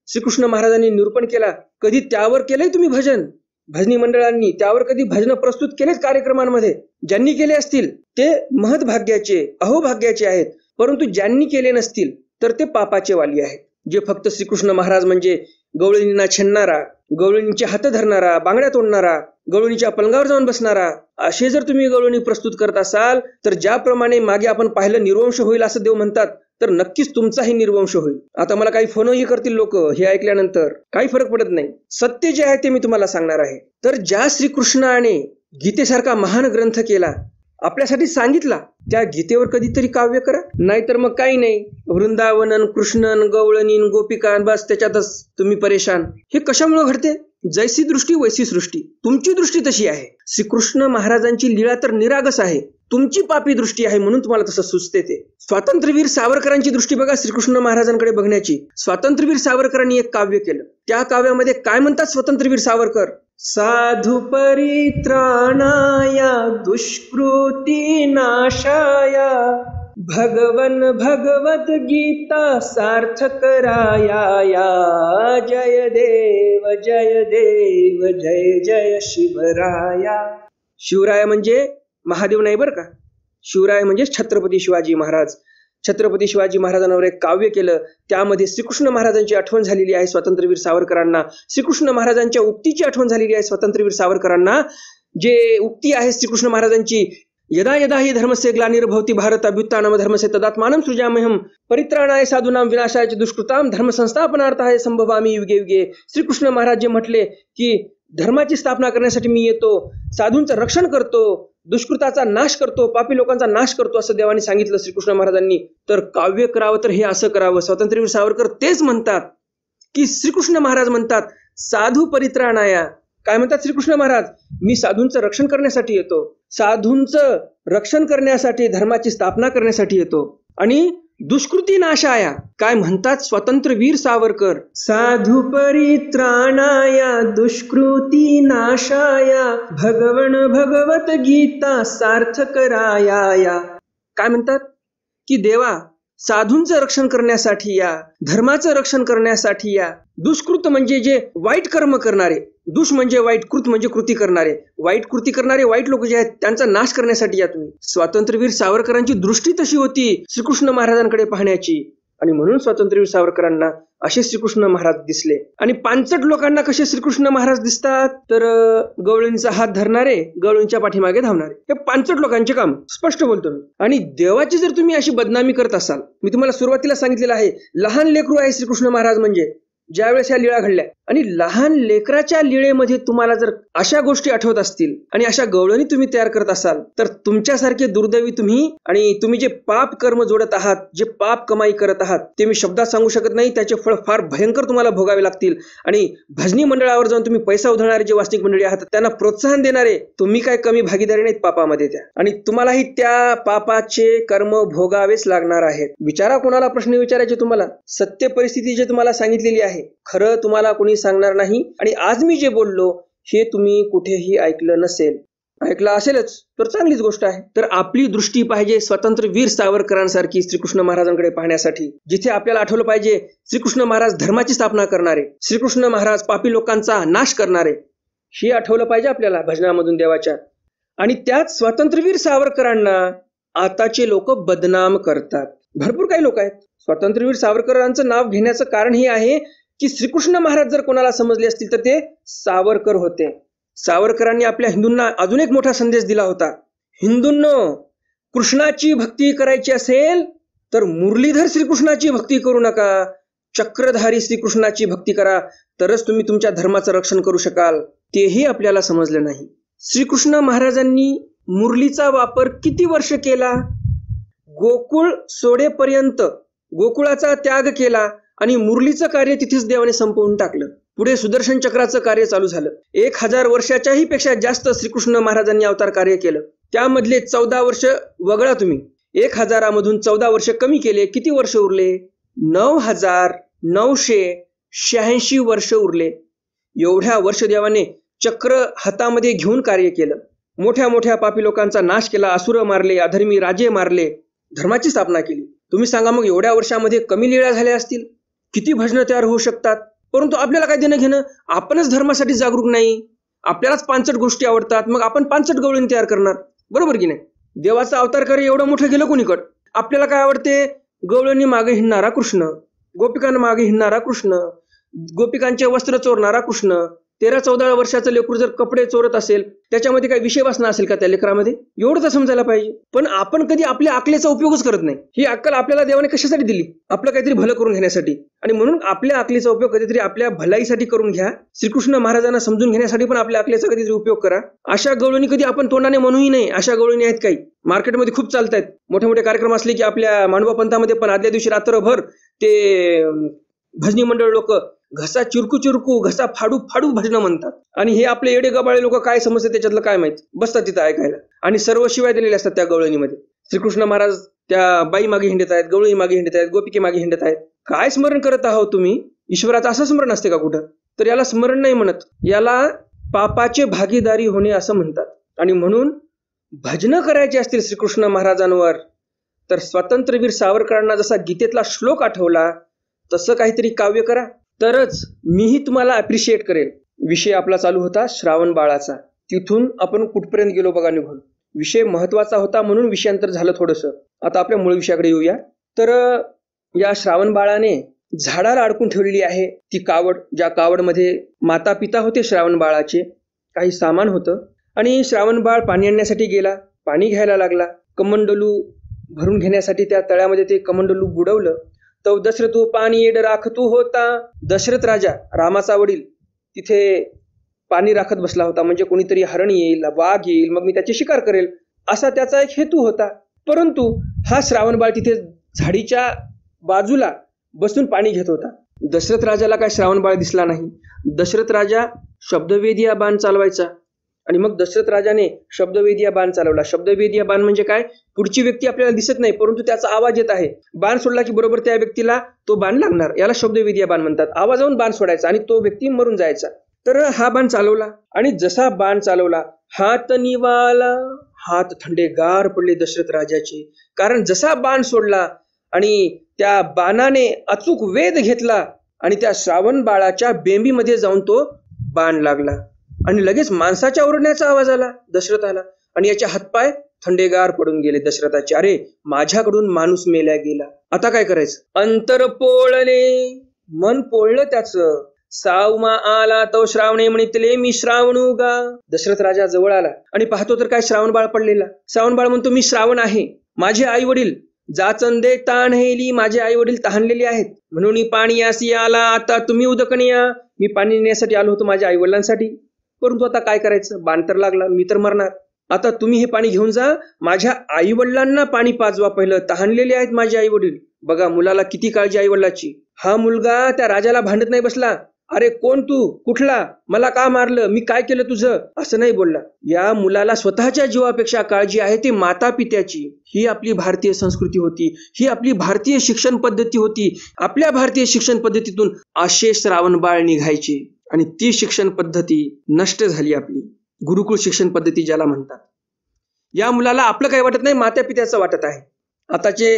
श्रीकृष्ण महाराजांनी निरूपण केला, कधी त्यावर केलंय तुम्ही भजन? भजनी मंडळांनी त्यावर कधी भजन प्रस्तुत केलेत कार्यक्रमांमध्ये? ज्यांनी केले असतील ते महत्भाग्याचे, अहोभाग्याचे आहेत, परंतु ज्यांनी केले नसतील तर ते पापाचे वाली आहेत. जे फक्त श्रीकृष्ण महाराज म्हणजे गवळणींना छेडणारा, गवळणीचे हात धरणारा, बांगड्या तोडणारा, गवळणीच्या पलंगावर जाऊन बसणारा, असे जर तुम्ही गवळणी प्रस्तुत करत असाल तर ज्याप्रमाणे मागे आपण पाहिलं निर्वंश होईल असं देव म्हणतात, तर नक्कीच तुमचाही निर्वंश होईल. आता मला काही फोनही करतील लोक हे ऐकल्यानंतर, काही फरक पडत नाही. सत्य जे आहे ते मी तुम्हाला सांगणार आहे. तर ज्या श्रीकृष्णाने गीतेसारखा महान ग्रंथ केला, आपल्यासाठी सांगितला, त्या गीतेवर कधीतरी काव्य करा. नाहीतर मग काही नाही, वृंदावनन, कृष्णन, गवळणीन, गोपिकान, बस त्याच्यातच तुम्ही परेशान. हे कशामुळे घडते? जैसी दृष्टी वैसी सृष्टी. तुमची दृष्टी तशी आहे. श्रीकृष्ण महाराजांची लीळा तर निरागस आहे, तुमची पापी दृष्टी आहे म्हणून तुम्हाला तसं सुचते ते. स्वातंत्र्यवीर सावरकरांची दृष्टी बघा श्रीकृष्ण महाराजांकडे बघण्याची. स्वातंत्र्यवीर सावरकरांनी एक काव्य केलं. त्या काव्यामध्ये काय म्हणतात स्वातंत्र्यवीर सावरकर? साधु परित्राणाया दुष्कृती नाशाया भगवन भगवत गीता सार्थकराया जय देव जय देव जय जय शिवराया. शिवराय म्हणजे महादेव नाही बरं का, शिवराय म्हणजे छत्रपती शिवाजी महाराज. छत्रपती शिवाजी महाराजांवर एक काव्य केलं, त्यामध्ये श्रीकृष्ण महाराजांची आठवण झालेली आहे स्वातंत्र्यवीर सावरकरांना. श्रीकृष्ण महाराजांच्या उक्तीची आठवण झालेली आहे स्वातंत्र्यवीर सावरकरांना. जे उक्ती आहे श्रीकृष्ण महाराजांची, यदा यदा हि धर्मस्य ग्लानिर्भवति भारत अभ्युत्थानम धर्मस्य तदात्मानं सृजाम्यहं परित्राणाय साधूनां विनाशाय च दुष्कृतां धर्म संस्थापनार्थाय संभवामि युगे युगे. श्रीकृष्ण महाराज जे म्हटले की धर्माची स्थापना करण्यासाठी मी येतो, साधूंचं रक्षण करतो, दुष्कृताचा नाश करतो, पापी लोकांचा नाश करतो असं देवाने सांगितलं श्रीकृष्ण महाराजांनी. तर काव्य करावं तर हे असं करावं. स्वातंत्र्यवीर सावरकर तेच म्हणतात की श्रीकृष्ण महाराज म्हणतात साधू परित्राणाया. काय म्हणतात श्रीकृष्ण महाराज? मी साधूंचं रक्षण करण्यासाठी येतो, साधूंचं रक्षण करण्यासाठी, धर्माची स्थापना करण्यासाठी येतो. आणि दुष्कृती नाशाया काय म्हणतात स्वातंत्र्यवीर सावरकर? साधू परित्राणाया दुष्कृती नाशाया भगवन भगवत गीता सार्थ कराया. काय म्हणतात की देवा साधूंचं रक्षण करण्यासाठी या, धर्माचं रक्षण करण्यासाठी या. दुष्कृत म्हणजे जे वाईट कर्म करणारे, दुष म्हणजे वाईट, कृत म्हणजे कृती करणारे, वाईट कृती करणारे वाईट लोक जे आहेत त्यांचा नाश करण्यासाठी या तुम्ही. स्वातंत्र्यवीर सावरकरांची दृष्टी तशी होती श्रीकृष्ण महाराजांकडे पाहण्याची. आणि म्हणून स्वातंत्र्यवीर सावरकरांना असे श्रीकृष्ण महाराज दिसले. आणि पानसट लोकांना कसे श्रीकृष्ण महाराज दिसतात? तर गवळींचा हात धरणारे, गवळींच्या पाठीमागे धावणारे, हे पानसट लोकांचे काम. स्पष्ट बोलतो मी. आणि देवाची जर तुम्ही अशी बदनामी करत असाल, मी तुम्हाला सुरुवातीला सांगितलेलं आहे लहान लेकरू आहे श्रीकृष्ण महाराज म्हणजे. ज्यावेळेस या लीळा घडल्या आणि लहान लेकराच्या लीळेमध्ये तुम्हाला जर अशा गोष्टी आठवत असतील आणि अशा गवळणी तुम्ही तयार करत असाल तर तुमच्यासारखे दुर्दैवी तुम्ही. आणि तुम्ही जे पाप कर्म जोडत आहात, जे पाप कमाई करत आहात ते मी शब्दात सांगू शकत नाही. त्याचे फळ फार भयंकर तुम्हाला भोगावे लागतील. आणि भजनी मंडळावर जाऊन तुम्ही पैसा उधळणारे जे वास्तविक मंडळी आहात त्यांना प्रोत्साहन देणारे तुम्ही काय कमी भागीदारी नाहीत पापामध्ये त्या. आणि तुम्हालाही त्या पापाचे कर्म भोगावेच लागणार आहेत. विचारा, कोणाला प्रश्न विचारायचे तुम्हाला? सत्य परिस्थिती जे तुम्हाला सांगितलेली आहे खरं तुम्हाला कोणी सांगणार नाही. आणि आज मी जे बोललो हे तुम्ही कुठेही ऐकलं नसेल. ऐकलं असेलच तर चांगलीच गोष्ट आहे. तर आपली दृष्टी पाहिजे स्वातंत्र्यवीर सावरकरांसारखी श्रीकृष्ण महाराजांकडे पाहण्यासाठी. जिथे आपल्याला आठवलं पाहिजे श्रीकृष्ण महाराज धर्माची स्थापना करणारे, श्रीकृष्ण महाराज पापी लोकांचा नाश करणारे, हे आठवलं पाहिजे आपल्याला भजनामधून देवाच्या. आणि त्याच स्वातंत्र्यवीर सावरकरांना आताचे लोक बदनाम करतात. भरपूर काही लोक आहेत. स्वातंत्र्यवीर सावरकरांचं नाव घेण्याचं कारण हे आहे की श्रीकृष्ण महाराज जर कोणाला समजले असतील तर ते सावरकर होते. सावरकरांनी आपल्या हिंदूंना अजून एक मोठा संदेश दिला होता. हिंदूंनो, कृष्णाची भक्ती करायची असेल तर मुरलीधर श्रीकृष्णाची भक्ती करू नका, चक्रधारी श्रीकृष्णाची भक्ती करा, तरच तुम्ही तुमच्या धर्माचं रक्षण करू शकाल. तेही आपल्याला समजलं नाही. श्रीकृष्ण महाराजांनी मुरलीचा वापर किती वर्ष केला? गोकुळ सोडेपर्यंत गोकुळाचा त्याग केला आणि मुरलीचं कार्य तिथेच देवाने संपवून टाकलं. पुढे सुदर्शन चक्राचं कार्य चालू झालं. 1000 वर्षाच्याही पेक्षा जास्त श्रीकृष्ण महाराजांनी अवतार कार्य केलं. त्यामधले 14 वर्ष वगळा तुम्ही. 1000 मधून 14 वर्ष कमी केले. किती वर्ष उरले? 9986 वर्ष उरले. एवढ्या वर्ष देवाने चक्र हातामध्ये घेऊन कार्य केलं. मोठ्या मोठ्या पापी लोकांचा नाश केला, असुर मारले, अधर्मी राजे मारले, धर्माची स्थापना केली. तुम्ही सांगा मग एवढ्या वर्षामध्ये कमी लीळा झाल्या असतील? किती भजनं तयार होऊ शकतात? परंतु आपल्याला काय देणं घेणं? आपणच धर्मासाठी जागरूक नाही. आपल्यालाच पानसट गोष्टी आवडतात, मग आपण पानसट गवळणी तयार करणार. बरोबर की नाही? देवाचा अवतार कार्य एवढं मोठं गेलं कोणीकड? आपल्याला काय आवडते? गवळणी मागे हिंडणारा कृष्ण, गोपिकांना मागे हिंडणारा कृष्ण, गोपिकांचे वस्त्र चोरणारा कृष्ण. 13-14 वर्षाचं लेकरू जर कपडे चोरत असेल त्याच्यामध्ये काही विषय वासना असेल का त्या लेकरामध्ये? एवढं तर समजायला पाहिजे. पण आपण कधी आपल्या अकलेचा उपयोगच करत नाही. ही अक्कल आपल्याला देवाने कशासाठी दिली? आपलं काहीतरी भलं करून घेण्यासाठी. आणि म्हणून आपल्या अकलेचा उपयोग कधीतरी आपल्या भलाईसाठी करून घ्या. श्रीकृष्ण महाराजांना समजून घेण्यासाठी पण आपल्या अकलेचा कधीतरी उपयोग करा. अशा गवळणी कधी आपण तोंडाने म्हणूही नाही. अशा गवळणी आहेत काही मार्केटमध्ये खूप चालत आहेत. मोठे मोठे कार्यक्रम असले की आपल्या मांडवा पंथामध्ये पण आदल्या दिवशी रात्रभर ते भजनी मंडळ लोक घसा चिरकू चिरकू, घसा फाडू फाडू भजनं म्हणतात. आणि हे आपले येडे गबाळे लोक काय समजतात त्याच्यातलं काय माहित, बसतात तिथं ऐकायला. आणि सर्व शिवाय दिलेले असतात त्या गवळणीमध्ये. श्रीकृष्ण महाराज त्या बाई मागे हिंडत आहेत, गवळणी मागे हिंडत आहेत, गोपिके मागे हिंडत आहेत. काय स्मरण करत आहोत तुम्ही? ईश्वराचं असं स्मरण असते का कुठं? तर याला स्मरण नाही म्हणत, याला पापाचे भागीदारी होणे असं म्हणतात. आणि म्हणून भजनं करायची असतील श्रीकृष्ण महाराजांवर तर स्वातंत्र्यवीर सावरकरांना जसा गीतेतला श्लोक आठवला तसं काहीतरी काव्य करा, तरच मीही तुम्हाला अप्रिशिएट करेल. विषय आपला चालू होता श्रावण बाळाचा. तिथून आपण कुठपर्यंत गेलो बघा निघून. विषय महत्वाचा होता म्हणून विषयांतर झालं थोडंसं. आता आपल्या मूळ विषयाकडे येऊया. तर या श्रावण बाळाने झाडाला अडकून ठेवलेली आहे ती कावड. ज्या कावडमध्ये माता पिता होते श्रावण बाळाचे, काही सामान होतं. आणि श्रावण बाळ पाणी आणण्यासाठी गेला, पाणी घ्यायला लागला. कमंडलू भरून घेण्यासाठी त्या तळ्यामध्ये ते कमंडलू बुडवलं. तो दशरथू पाणी येड राखतू होता. दशरथ राजा, रामाचा वडील, तिथे पाणी राखत बसला होता, म्हणजे कोणीतरी हरण येईल, वाघ येईल, मग मी त्याची शिकार करेल, असा त्याचा एक हेतू होता. परंतु हा श्रावणबाळ तिथे झाडीच्या बाजूला बसून पाणी घेत होता. दशरथ राजाला काय श्रावणबाळ दिसला नाही. दशरथ राजा शब्दवेदिया बाण चालवायचा आणि मग दशरथ राजाने शब्दवेदिया बाण चालवला. शब्दवेदिया बाण म्हणजे काय? पुढची व्यक्ती आपल्याला दिसत नाही, परंतु त्याचा आवाज येत आहे. बाण सोडला की बरोबर त्या व्यक्तीला तो बाण लागणार, याला शब्दवेदिया बाण म्हणतात. आवाजावरून बाण सोडायचा आणि तो व्यक्ती मरून जायचा. तर हा बाण चालवला आणि जसा बाण चालवला, हात निवाला, हात थंडेगार पडले दशरथ राजाचे. कारण जसा बाण सोडला आणि त्या बाणाने अचूक वेध घेतला आणि त्या श्रावण बाळाच्या बेंबीमध्ये जाऊन तो बाण लागला आणि लगेच माणसाच्या ओरडण्याचा आवाज आला दशरथाला आणि याचे हातपाय थंडेगार पडून गेले दशरथाचे. अरे, माझ्याकडून माणूस मेल्या गेला, आता काय करायचं? अंतर पोळले, मन पोळलं त्याचं. सावमा आला तो श्रावणे म्हणितले मी श्रावणू गा. दशरथ राजा जवळ आला आणि पाहतो तर काय श्रावण बाळ पडलेला. श्रावण बाळ म्हणतो, मी श्रावण आहे, माझे आई वडील जाचंदे ताणहेली, माझे आई वडील तहानलेले आहेत, म्हणून पाणी यासी आला, आता तुम्ही उदकण या. मी पाणी नेण्यासाठी आलो होतो माझ्या आई वडिलांसाठी, परंतु आता काय करायचं? बाण तर लागला, मी तर मरणार. आता तुम्ही हे पाणी घेऊन जा, माझ्या आई वडिलांना पाणी पाजवा, पहिलं तहानलेले आहेत माझे आई वडील. बघा मुलाला किती काळजी आई वडिलाची. हा मुलगा त्या राजाला भांडत नाही बसला, अरे कोण तू, कुठला, मला का मारलं, मी काय केलं तुझं, असं नाही बोलला. या मुलाला स्वतःच्या जीवापेक्षा काळजी आहे ती माता पित्याची. ही आपली भारतीय संस्कृती होती, ही आपली भारतीय शिक्षण पद्धती होती. आपल्या भारतीय शिक्षण पद्धतीतून असे श्रावण बाळ निघायचे आणि ती शिक्षण पद्धती नष्ट झाली आपली, गुरुकुळ शिक्षण पद्धती ज्याला म्हणतात. या मुलाला आपलं काही वाटत नाही, माता पित्याचं वाटत आहे. आताचे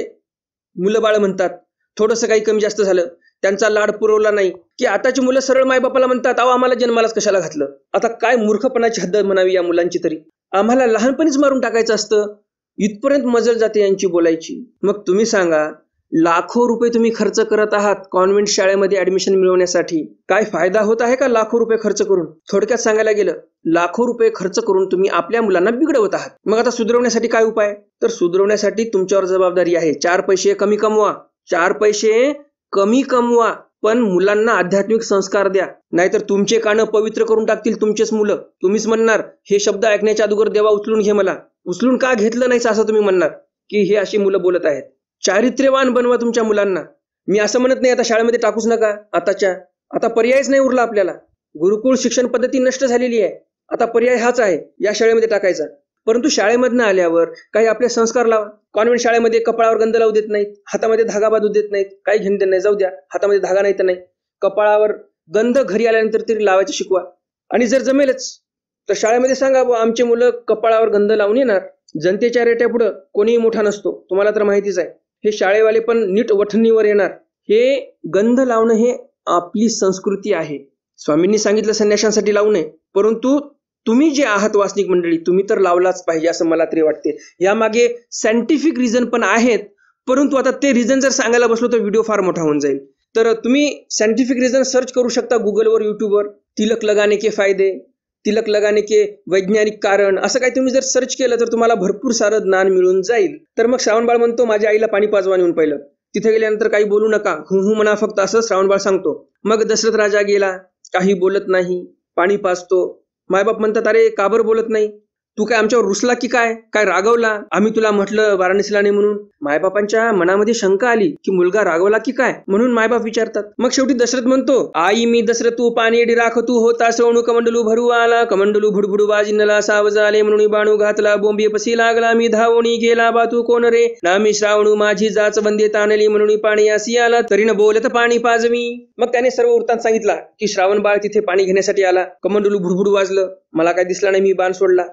मुलं बाळ म्हणतात थोडंसं काही कमी जास्त झालं, त्यांचा लाड पुरवला नाही की आताची मुलं सरळ मायबापाला म्हणतात, अहो आम्हाला जन्मालाच कशाला घातलं. आता काय मूर्खपणाची हद्द म्हणावी या मुलांची तरी. आम्हाला लहानपणीच मारून टाकायचं असतं, इथपर्यंत मजल जाते यांची बोलायची. मग तुम्ही सांगा, लाखो रुपये तुम्ही खर्च करत आहात कॉन्व्हेंट शाळेमध्ये ऍडमिशन मिळवण्यासाठी, काय फायदा होत आहे का लाखो रुपये खर्च करून? थोडक्यात सांगायला गेलं, लाखो रुपये खर्च करून तुम्ही आपल्या मुलांना बिघडवत आहात. मग आता सुधारवण्यासाठी काय उपाय? तर सुधारवण्यासाठी तुमच्यावर जबाबदारी आहे. 4 पैसे कमी कमवा, 4 पैसे कमी कमवा, पण मुलांना आध्यात्मिक संस्कार द्या, नाहीतर तुमचे कानं पवित्र करून टाकतील तुमचेच मुलं. तुम्हीच म्हणणार, हे शब्द ऐकण्याच्या अगोदर देवा उचलून घे मला, उचलून का घेतलं नाहीस असं तुम्ही म्हणणार की हे अशी मुलं बोलत आहेत. चारित्र्यवान बनवा तुमच्या मुलांना. मी असं म्हणत नाही आता शाळेमध्ये टाकूच नका, आता पर्यायच नाही उरला आपल्याला. गुरुकुळ शिक्षण पद्धती नष्ट झालेली आहे, आता पर्याय हाच आहे, या शाळेमध्ये टाकायचा. परंतु शाळेमधनं आल्यावर काही आपले संस्कार लावा. कॉन्व्हेंट शाळेमध्ये कपाळावर गंध लावू देत नाहीत, हातामध्ये धागा बांधू देत नाहीत, काही घेणं देत नाही, जाऊ द्या, हातामध्ये धागा नाही तर नाही, कपाळावर गंध घरी आल्यानंतर तरी लावायचं शिकवा. आणि जर जमेलच तर शाळेमध्ये सांगा, आमचे मुलं कपाळावर गंध लावून येणार. जनतेच्या रेट्या पुढं कोणीही मोठा नसतो, तुम्हाला तर माहितीच आहे. हे शाळेवाले पण नीट वठणीवर येणार. हे गंध लावणं हे आपली संस्कृती आहे. स्वामींनी सांगितलं संन्याशांसाठी लावू नये, परंतु तुम्ही जे आहात वासनिक मंडळी, तुम्ही तर लावलाच पाहिजे असं मला तरी वाटते. यामागे सायंटिफिक रिझन पण आहेत, परंतु आता ते रिझन जर सांगायला बसलो तर व्हिडिओ फार मोठा होऊन जाईल. तर तुम्ही सायंटिफिक रिझन सर्च करू शकता गुगलवर, युट्यूबवर. तिलक लगाने के फायदे, तिलक लगाने के वैज्ञानिक कारण, असं काही तुम्ही जर सर्च केलं तर तुम्हाला भरपूर सारं ज्ञान मिळून जाईल. तर मग श्रावणबाळ म्हणतो, माझ्या आईला पाणी पाजवा नेऊन पहिलं. तिथे गेल्यानंतर काही बोलू नका, हु म्हणा फक्त, असं श्रावणबाळ सांगतो. मग दशरथ राजा गेला, काही बोलत नाही, पाणी पाजतो. मायबाप म्हणतात, अरे का बरं बोलत नाही, तू काय आमच्यावर रुसला की काय रागवला, आम्ही तुला म्हटलं वाराणसीला नाही म्हणून. मायबापांच्या मनामध्ये शंका आली की मुलगा रागवला की काय, म्हणून मायबाप विचारतात. मग शेवटी दशरथ म्हणतो, आई मी दशरथ तू पाणी एडी राख तू होता सवणू कमंडलू भरू आला, कमंडलू भुडभुडू बाजिनला सावज आले, म्हणून बाणू घातला, बोंबी पसी लागला, मी धावणी गेला बा तू कोण रे, नामी श्रावणू माझी जाच वंदे ताणली, म्हणून पाणी असी आला, तरी न बोलत पाणी पाजवी. मग त्याने सर्व वृत्तांत सांगितला की श्रावण बाळ तिथे पाणी घेण्यासाठी आला, कमंडलू भुडभुडू वाजलं, मला काय दिसला नाही, मी बाण सोडला,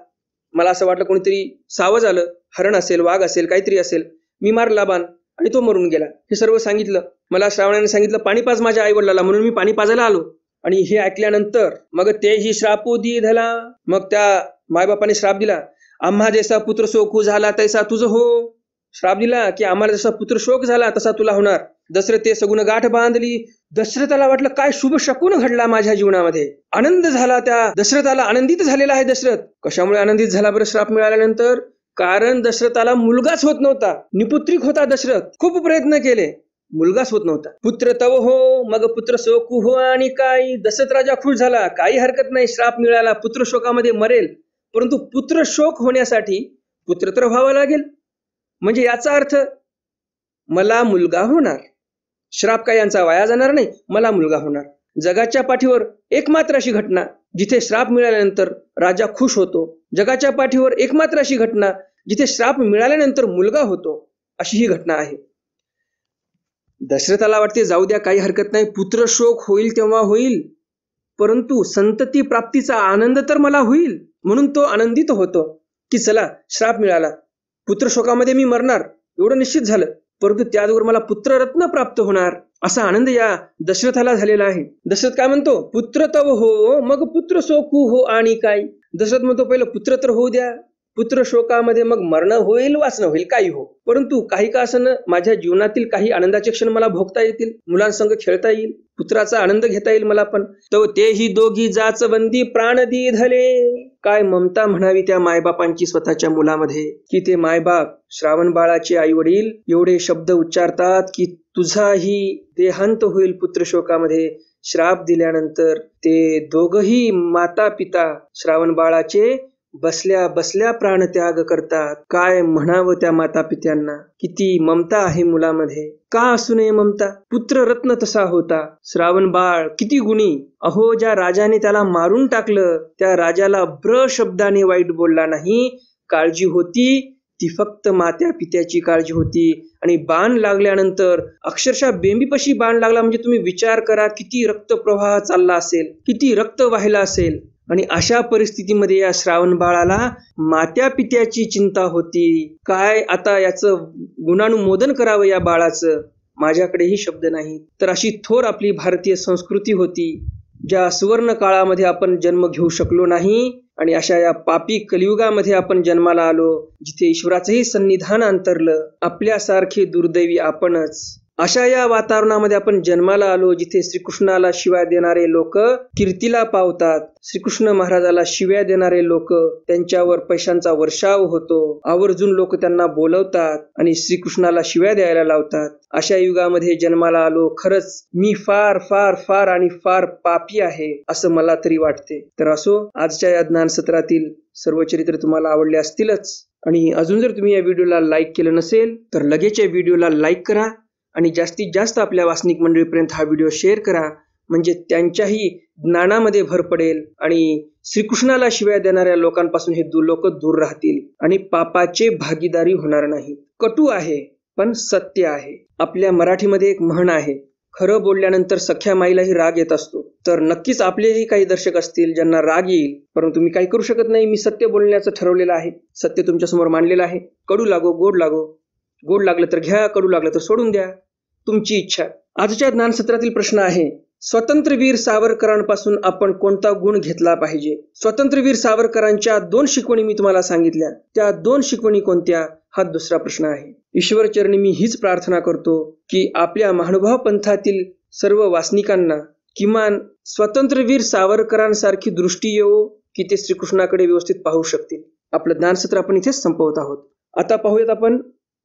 मला असं वाटलं कोणीतरी सावज आलं, हरण असेल, वाघ असेल, काहीतरी असेल, मी मारला बाण आणि तो मरून गेला. हे सर्व सांगितलं. मला श्रावणाने सांगितलं पाणी पाज माझ्या आई वडिलाला, म्हणून मी पाणी पाजायला आलो. आणि हे ऐकल्यानंतर मग तेही श्रापू दिधला, मग त्या मायबापाने श्राप दिला, आम्हा जसा पुत्र शोकू झाला तैसा तुझं हो. श्राप दिला की आम्हाला जसा पुत्र शोक झाला तसा तुला होणार. दशरथ ते सगुण गाठ बांधली. दशरथाला वाटलं काय शुभ शकून घडला माझ्या जीवनामध्ये, आनंद झाला. त्या दशरथाला आनंदित झालेला आहे दशरथ. कशामुळे आनंदित झाला बरं श्राप मिळाल्यानंतर? कारण दशरथाला मुलगाच होत नव्हता, निपुत्रिक होता दशरथ. खूप प्रयत्न केले, मुलगाच होत नव्हता. पुत्र तव हो मग पुत्र शोकू हो आणि काय. दशरथ राजा खुश झाला, काही हरकत नाही, श्राप मिळाला, पुत्र शोकामध्ये मरेल, परंतु पुत्र शोक होण्यासाठी पुत्र तर व्हावा लागेल. म्हणजे याचा अर्थ मला मुलगा होणार, श्राप काय यांचा वाया जाणार नाही, मला मुलगा होणार. जगाच्या पाठीवर एकमात्र अशी घटना जिथे श्राप मिळाल्यानंतर राजा खुश होतो, जगाच्या पाठीवर एकमात्र अशी घटना जिथे श्राप मिळाल्यानंतर मुलगा होतो, अशी ही घटना आहे. दशरथाला वाटते जाऊ द्या, काही हरकत नाही, पुत्र शोक होईल तेव्हा होईल, परंतु संतती प्राप्तीचा आनंद तर मला होईल. म्हणून तो आनंदित होतो की चला श्राप मिळाला, पुत्र शोकामध्ये मी मरणार एवढं निश्चित झालं, परंतु त्याचबरोबर मला पुत्ररत्न प्राप्त होणार असा आनंद या दशरथाला झालेला आहे. दशरथ काय म्हणतो, पुत्र तव हो मग पुत्र शोकू हो आणि काय. दशरथ म्हणतो पहिलं पुत्र तर होऊ द्या, पुत्र शोकामध्ये मग मरण होईल, वाचणं होईल, काही हो, परंतु काही का असं माझ्या जीवनातील काही आनंदाचे क्षण मला भोगता येतील, मुलांसंग खेळता येईल, पुत्राचा आनंद घेता येईल मला पण. तो तेही दोघी जाचवंदी प्राण दी धले. काय ममता म्हणावी त्या मायबापांची स्वतःच्या मुलामध्ये, की ते मायबाप श्रावण बाळाचे आई वडील एवढे शब्द उच्चारतात की तुझाही देहांत होईल पुत्र शोकामध्ये. श्राप दिल्यानंतर ते दोघही माता पिता श्रावण बाळाचे बसल्या बसल्या प्राणत्याग करतात. काय म्हणावं त्या माता पित्यांना, किती ममता आहे मुलामध्ये. का असू नये ममता, पुत्र रत्न तसा होता. श्रावण बाळ किती गुणी. अहो, ज्या राजाने त्याला मारून टाकलं त्या राजाला ब्र शब्दाने वाईट बोलला नाही. काळजी होती ती फक्त मात्या पित्याची काळजी होती. आणि बाण लागल्यानंतर अक्षरशः बेंबीपाशी बाण लागला म्हणजे तुम्ही विचार करा किती रक्तप्रवाह चालला असेल, किती रक्त वाहिला असेल. आणि अशा परिस्थितीमध्ये या श्रावण बाळाला मात्या पित्याची चिंता होती. काय आता याचं गुणानुमोदन करावं या बाळाचं, माझ्याकडेही शब्द नाही. तर अशी थोर आपली भारतीय संस्कृती होती, ज्या सुवर्ण काळामध्ये आपण जन्म घेऊ शकलो नाही आणि अशा या पापी कलियुगामध्ये आपण जन्माला आलो, जिथे ईश्वराचंही सन्निधान अंतरलं. आपल्यासारखे दुर्दैवी आपणच. अशा या वातावरणामध्ये आपण जन्माला आलो, जिथे श्रीकृष्णाला शिव्या देणारे लोक कीर्तीला पावतात, श्रीकृष्ण महाराजाला शिव्या देणारे लोक त्यांच्यावर पैशांचा वर्षाव होतो, आवर्जून लोक त्यांना बोलवतात आणि श्रीकृष्णाला शिव्या द्यायला लावतात. अशा युगामध्ये जन्माला आलो. खरंच मी फार फार फार आणि फार पापी आहे असं मला तरी वाटते. तर असो, आजच्या या ज्ञान सत्रातील सर्व चरित्र तुम्हाला आवडले असतीलच. आणि अजून जर तुम्ही या व्हिडिओला लाईक केलं नसेल तर लगेच या व्हिडिओला लाईक करा आणि जास्तीत जास्त आपल्या वासनिक मंडळीपर्यंत हा व्हिडिओ शेअर करा, म्हणजे त्यांच्याही ज्ञानामध्ये भर पडेल आणि श्रीकृष्णाला शिव्या देणाऱ्या लोकांपासून हे लोक दूर राहतील आणि पापाचे भागीदारी होणार नाही. कटू आहे पण सत्य आहे. आपल्या मराठीमध्ये एक म्हण आहे, खरं बोलल्यानंतर सख्या माईलाही राग येत असतो. तर नक्कीच आपलेही काही दर्शक असतील ज्यांना राग येईल, परंतु मी काही करू शकत नाही. मी सत्य बोलण्याचं ठरवलेलं आहे, सत्य तुमच्यासमोर मांडलेलं आहे. कडू लागो गोड लागो, गोड लागलं तर घ्या, कडू लागलं तर सोडून द्या, तुमची इच्छा. आजच्या ज्ञान सत्रातील प्रश्न आहे, स्वतंत्रवीर सावरकरांपासून आपण कोणता गुण घेतला पाहिजे. स्वतंत्रवीर सावरकरांच्या 2 शिकवणी मी तुम्हाला सांगितल्या, त्या 2 शिकवणी कोणत्या, हा दुसरा प्रश्न आहे. ईश्वरचरणी मी हीच प्रार्थना करतो की आपल्या महानुभाव पंथातील सर्व वासनिकांना किमान स्वतंत्रवीर सावरकरांसारखी दृष्टी येवो की ते श्रीकृष्णाकडे व्यवस्थित पाहू शकतील. आपलं ज्ञानसत्र आपण इथेच संपवत आहोत. आता पाहूयात आपण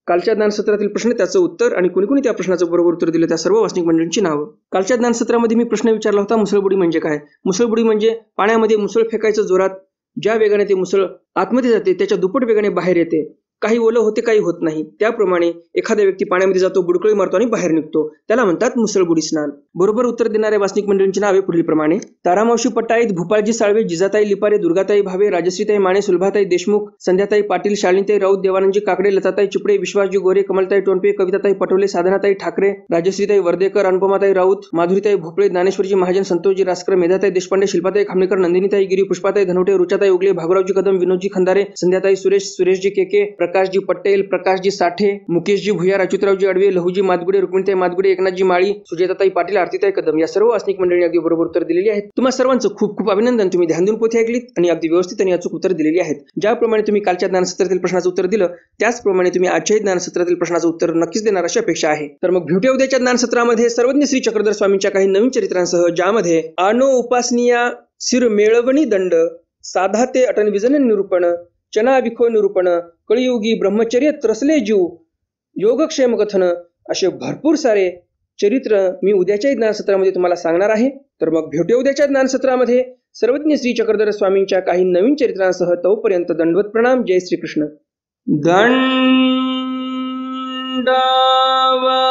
कालच्या ज्ञानसत्रातील प्रश्न, त्याचं उत्तर आणि कोणी कोणी त्या प्रश्नाचं बरोबर उत्तर दिलं त्या सर्व वासनिक मंडळींची नावं. कालच्या ज्ञानसत्रामध्ये मी प्रश्न विचारला होता, मुसळबुडी म्हणजे काय. मुसळबुडी म्हणजे पाण्यामध्ये मुसळ फेकायचं जोरात, ज्या वेगाने ते मुसळ आतमध्ये जाते त्याच्या दुप्पट वेगाने बाहेर येते. काही ओलं होते काही होत नाही. त्याप्रमाणे एखादा व्यक्ती पाण्यामध्ये जातो, बुडकळी मारतो आणि बाहेर निघतो, त्याला म्हणतात मुसळबुडी स्नान. बरोबर उत्तर देणाऱ्या वासनिक मंडळींची नावे पुढील प्रमाणे: तारामावशी पट्टाईत, भूपाळजी साळवे, जिजाताई लिपारे, दुर्गाताई भावे, राजश्रीताई माने, सुलभाताई देशमुख, संध्याताई पाटील, शालिनीताई राऊत, देवानंदजी काकडे, लताताई चिपळे, विश्वासजी गोरे, कमलताई टोनपे, कविताताई पटोले, साधनाताई ठाकरे, राजश्रीताई वर्देकर, अनुपमाताई राऊत, माधुरीताई भोपळे, ज्ञानेश्वरजी महाजन, संतोषजी रासकर, मेधाताई देशपांडे, शिल्पाताई खामणेकर, नंदिनीताई गिरी, पुष्पाताई धनवटे, रुचाताई उगले, भागुरावजी कदम, विनोदजी खंदारे, संध्याताई सुरेश, सुरेशजी केके, प्रकाशजी पटेल, प्रकाशजी साठे, मुकेशजी भुयार, अच्युतरावजी अडवे, लहूजी मादगुडे, रुक्मिणीताई मादगुडे, एकनाथजी माळी, सुजेताताई पाटील, आरतीताई कदम या सर्व वासनिक मंडळींनी अगदी बरोबर उत्तर दिलेली आहेत. तुम्हा सर्वांचं खूप खूप अभिनंदन. तुम्ही ध्यान देऊन पोथी ऐकलीत आणि अगदी व्यवस्थित आणि अचूक उत्तर दिलेली आहेत. ज्याप्रमाणे तुम्ही कालच्या ज्ञानसत्रातील प्रश्नाचं उत्तर दिलं, त्याचप्रमाणे तुम्ही आजच्याही ज्ञानसत्रातील प्रश्नाचं उत्तर नक्कीच देणार अशी अपेक्षा आहे. तर मग भेटूया उद्याच्या ज्ञानसत्रामध्ये सर्वज्ञ श्री चक्रधर स्वामींच्या काही नवीन चरित्रांसह, ज्यामध्ये आनो उपासनीया शिर मेळवणी दंड, साधा ते अटन विजन निरूपण, चना विखो निरूपण, कळियुगी ब्रह्मचर्य त्रसले जीव, योगक्षेम कथन असे भरपूर सारे चरित्र मी उद्याच्या ज्ञानसत्रामध्ये तुम्हाला सांगणार आहे. तर मग भेटूया उद्याच्या ज्ञानसत्रामध्ये सर्वज्ञ श्री चक्रधर स्वामींच्या काही नवीन चरित्रांसह. तोपर्यंत दंडवत प्रणाम. जय श्रीकृष्ण. दंडवत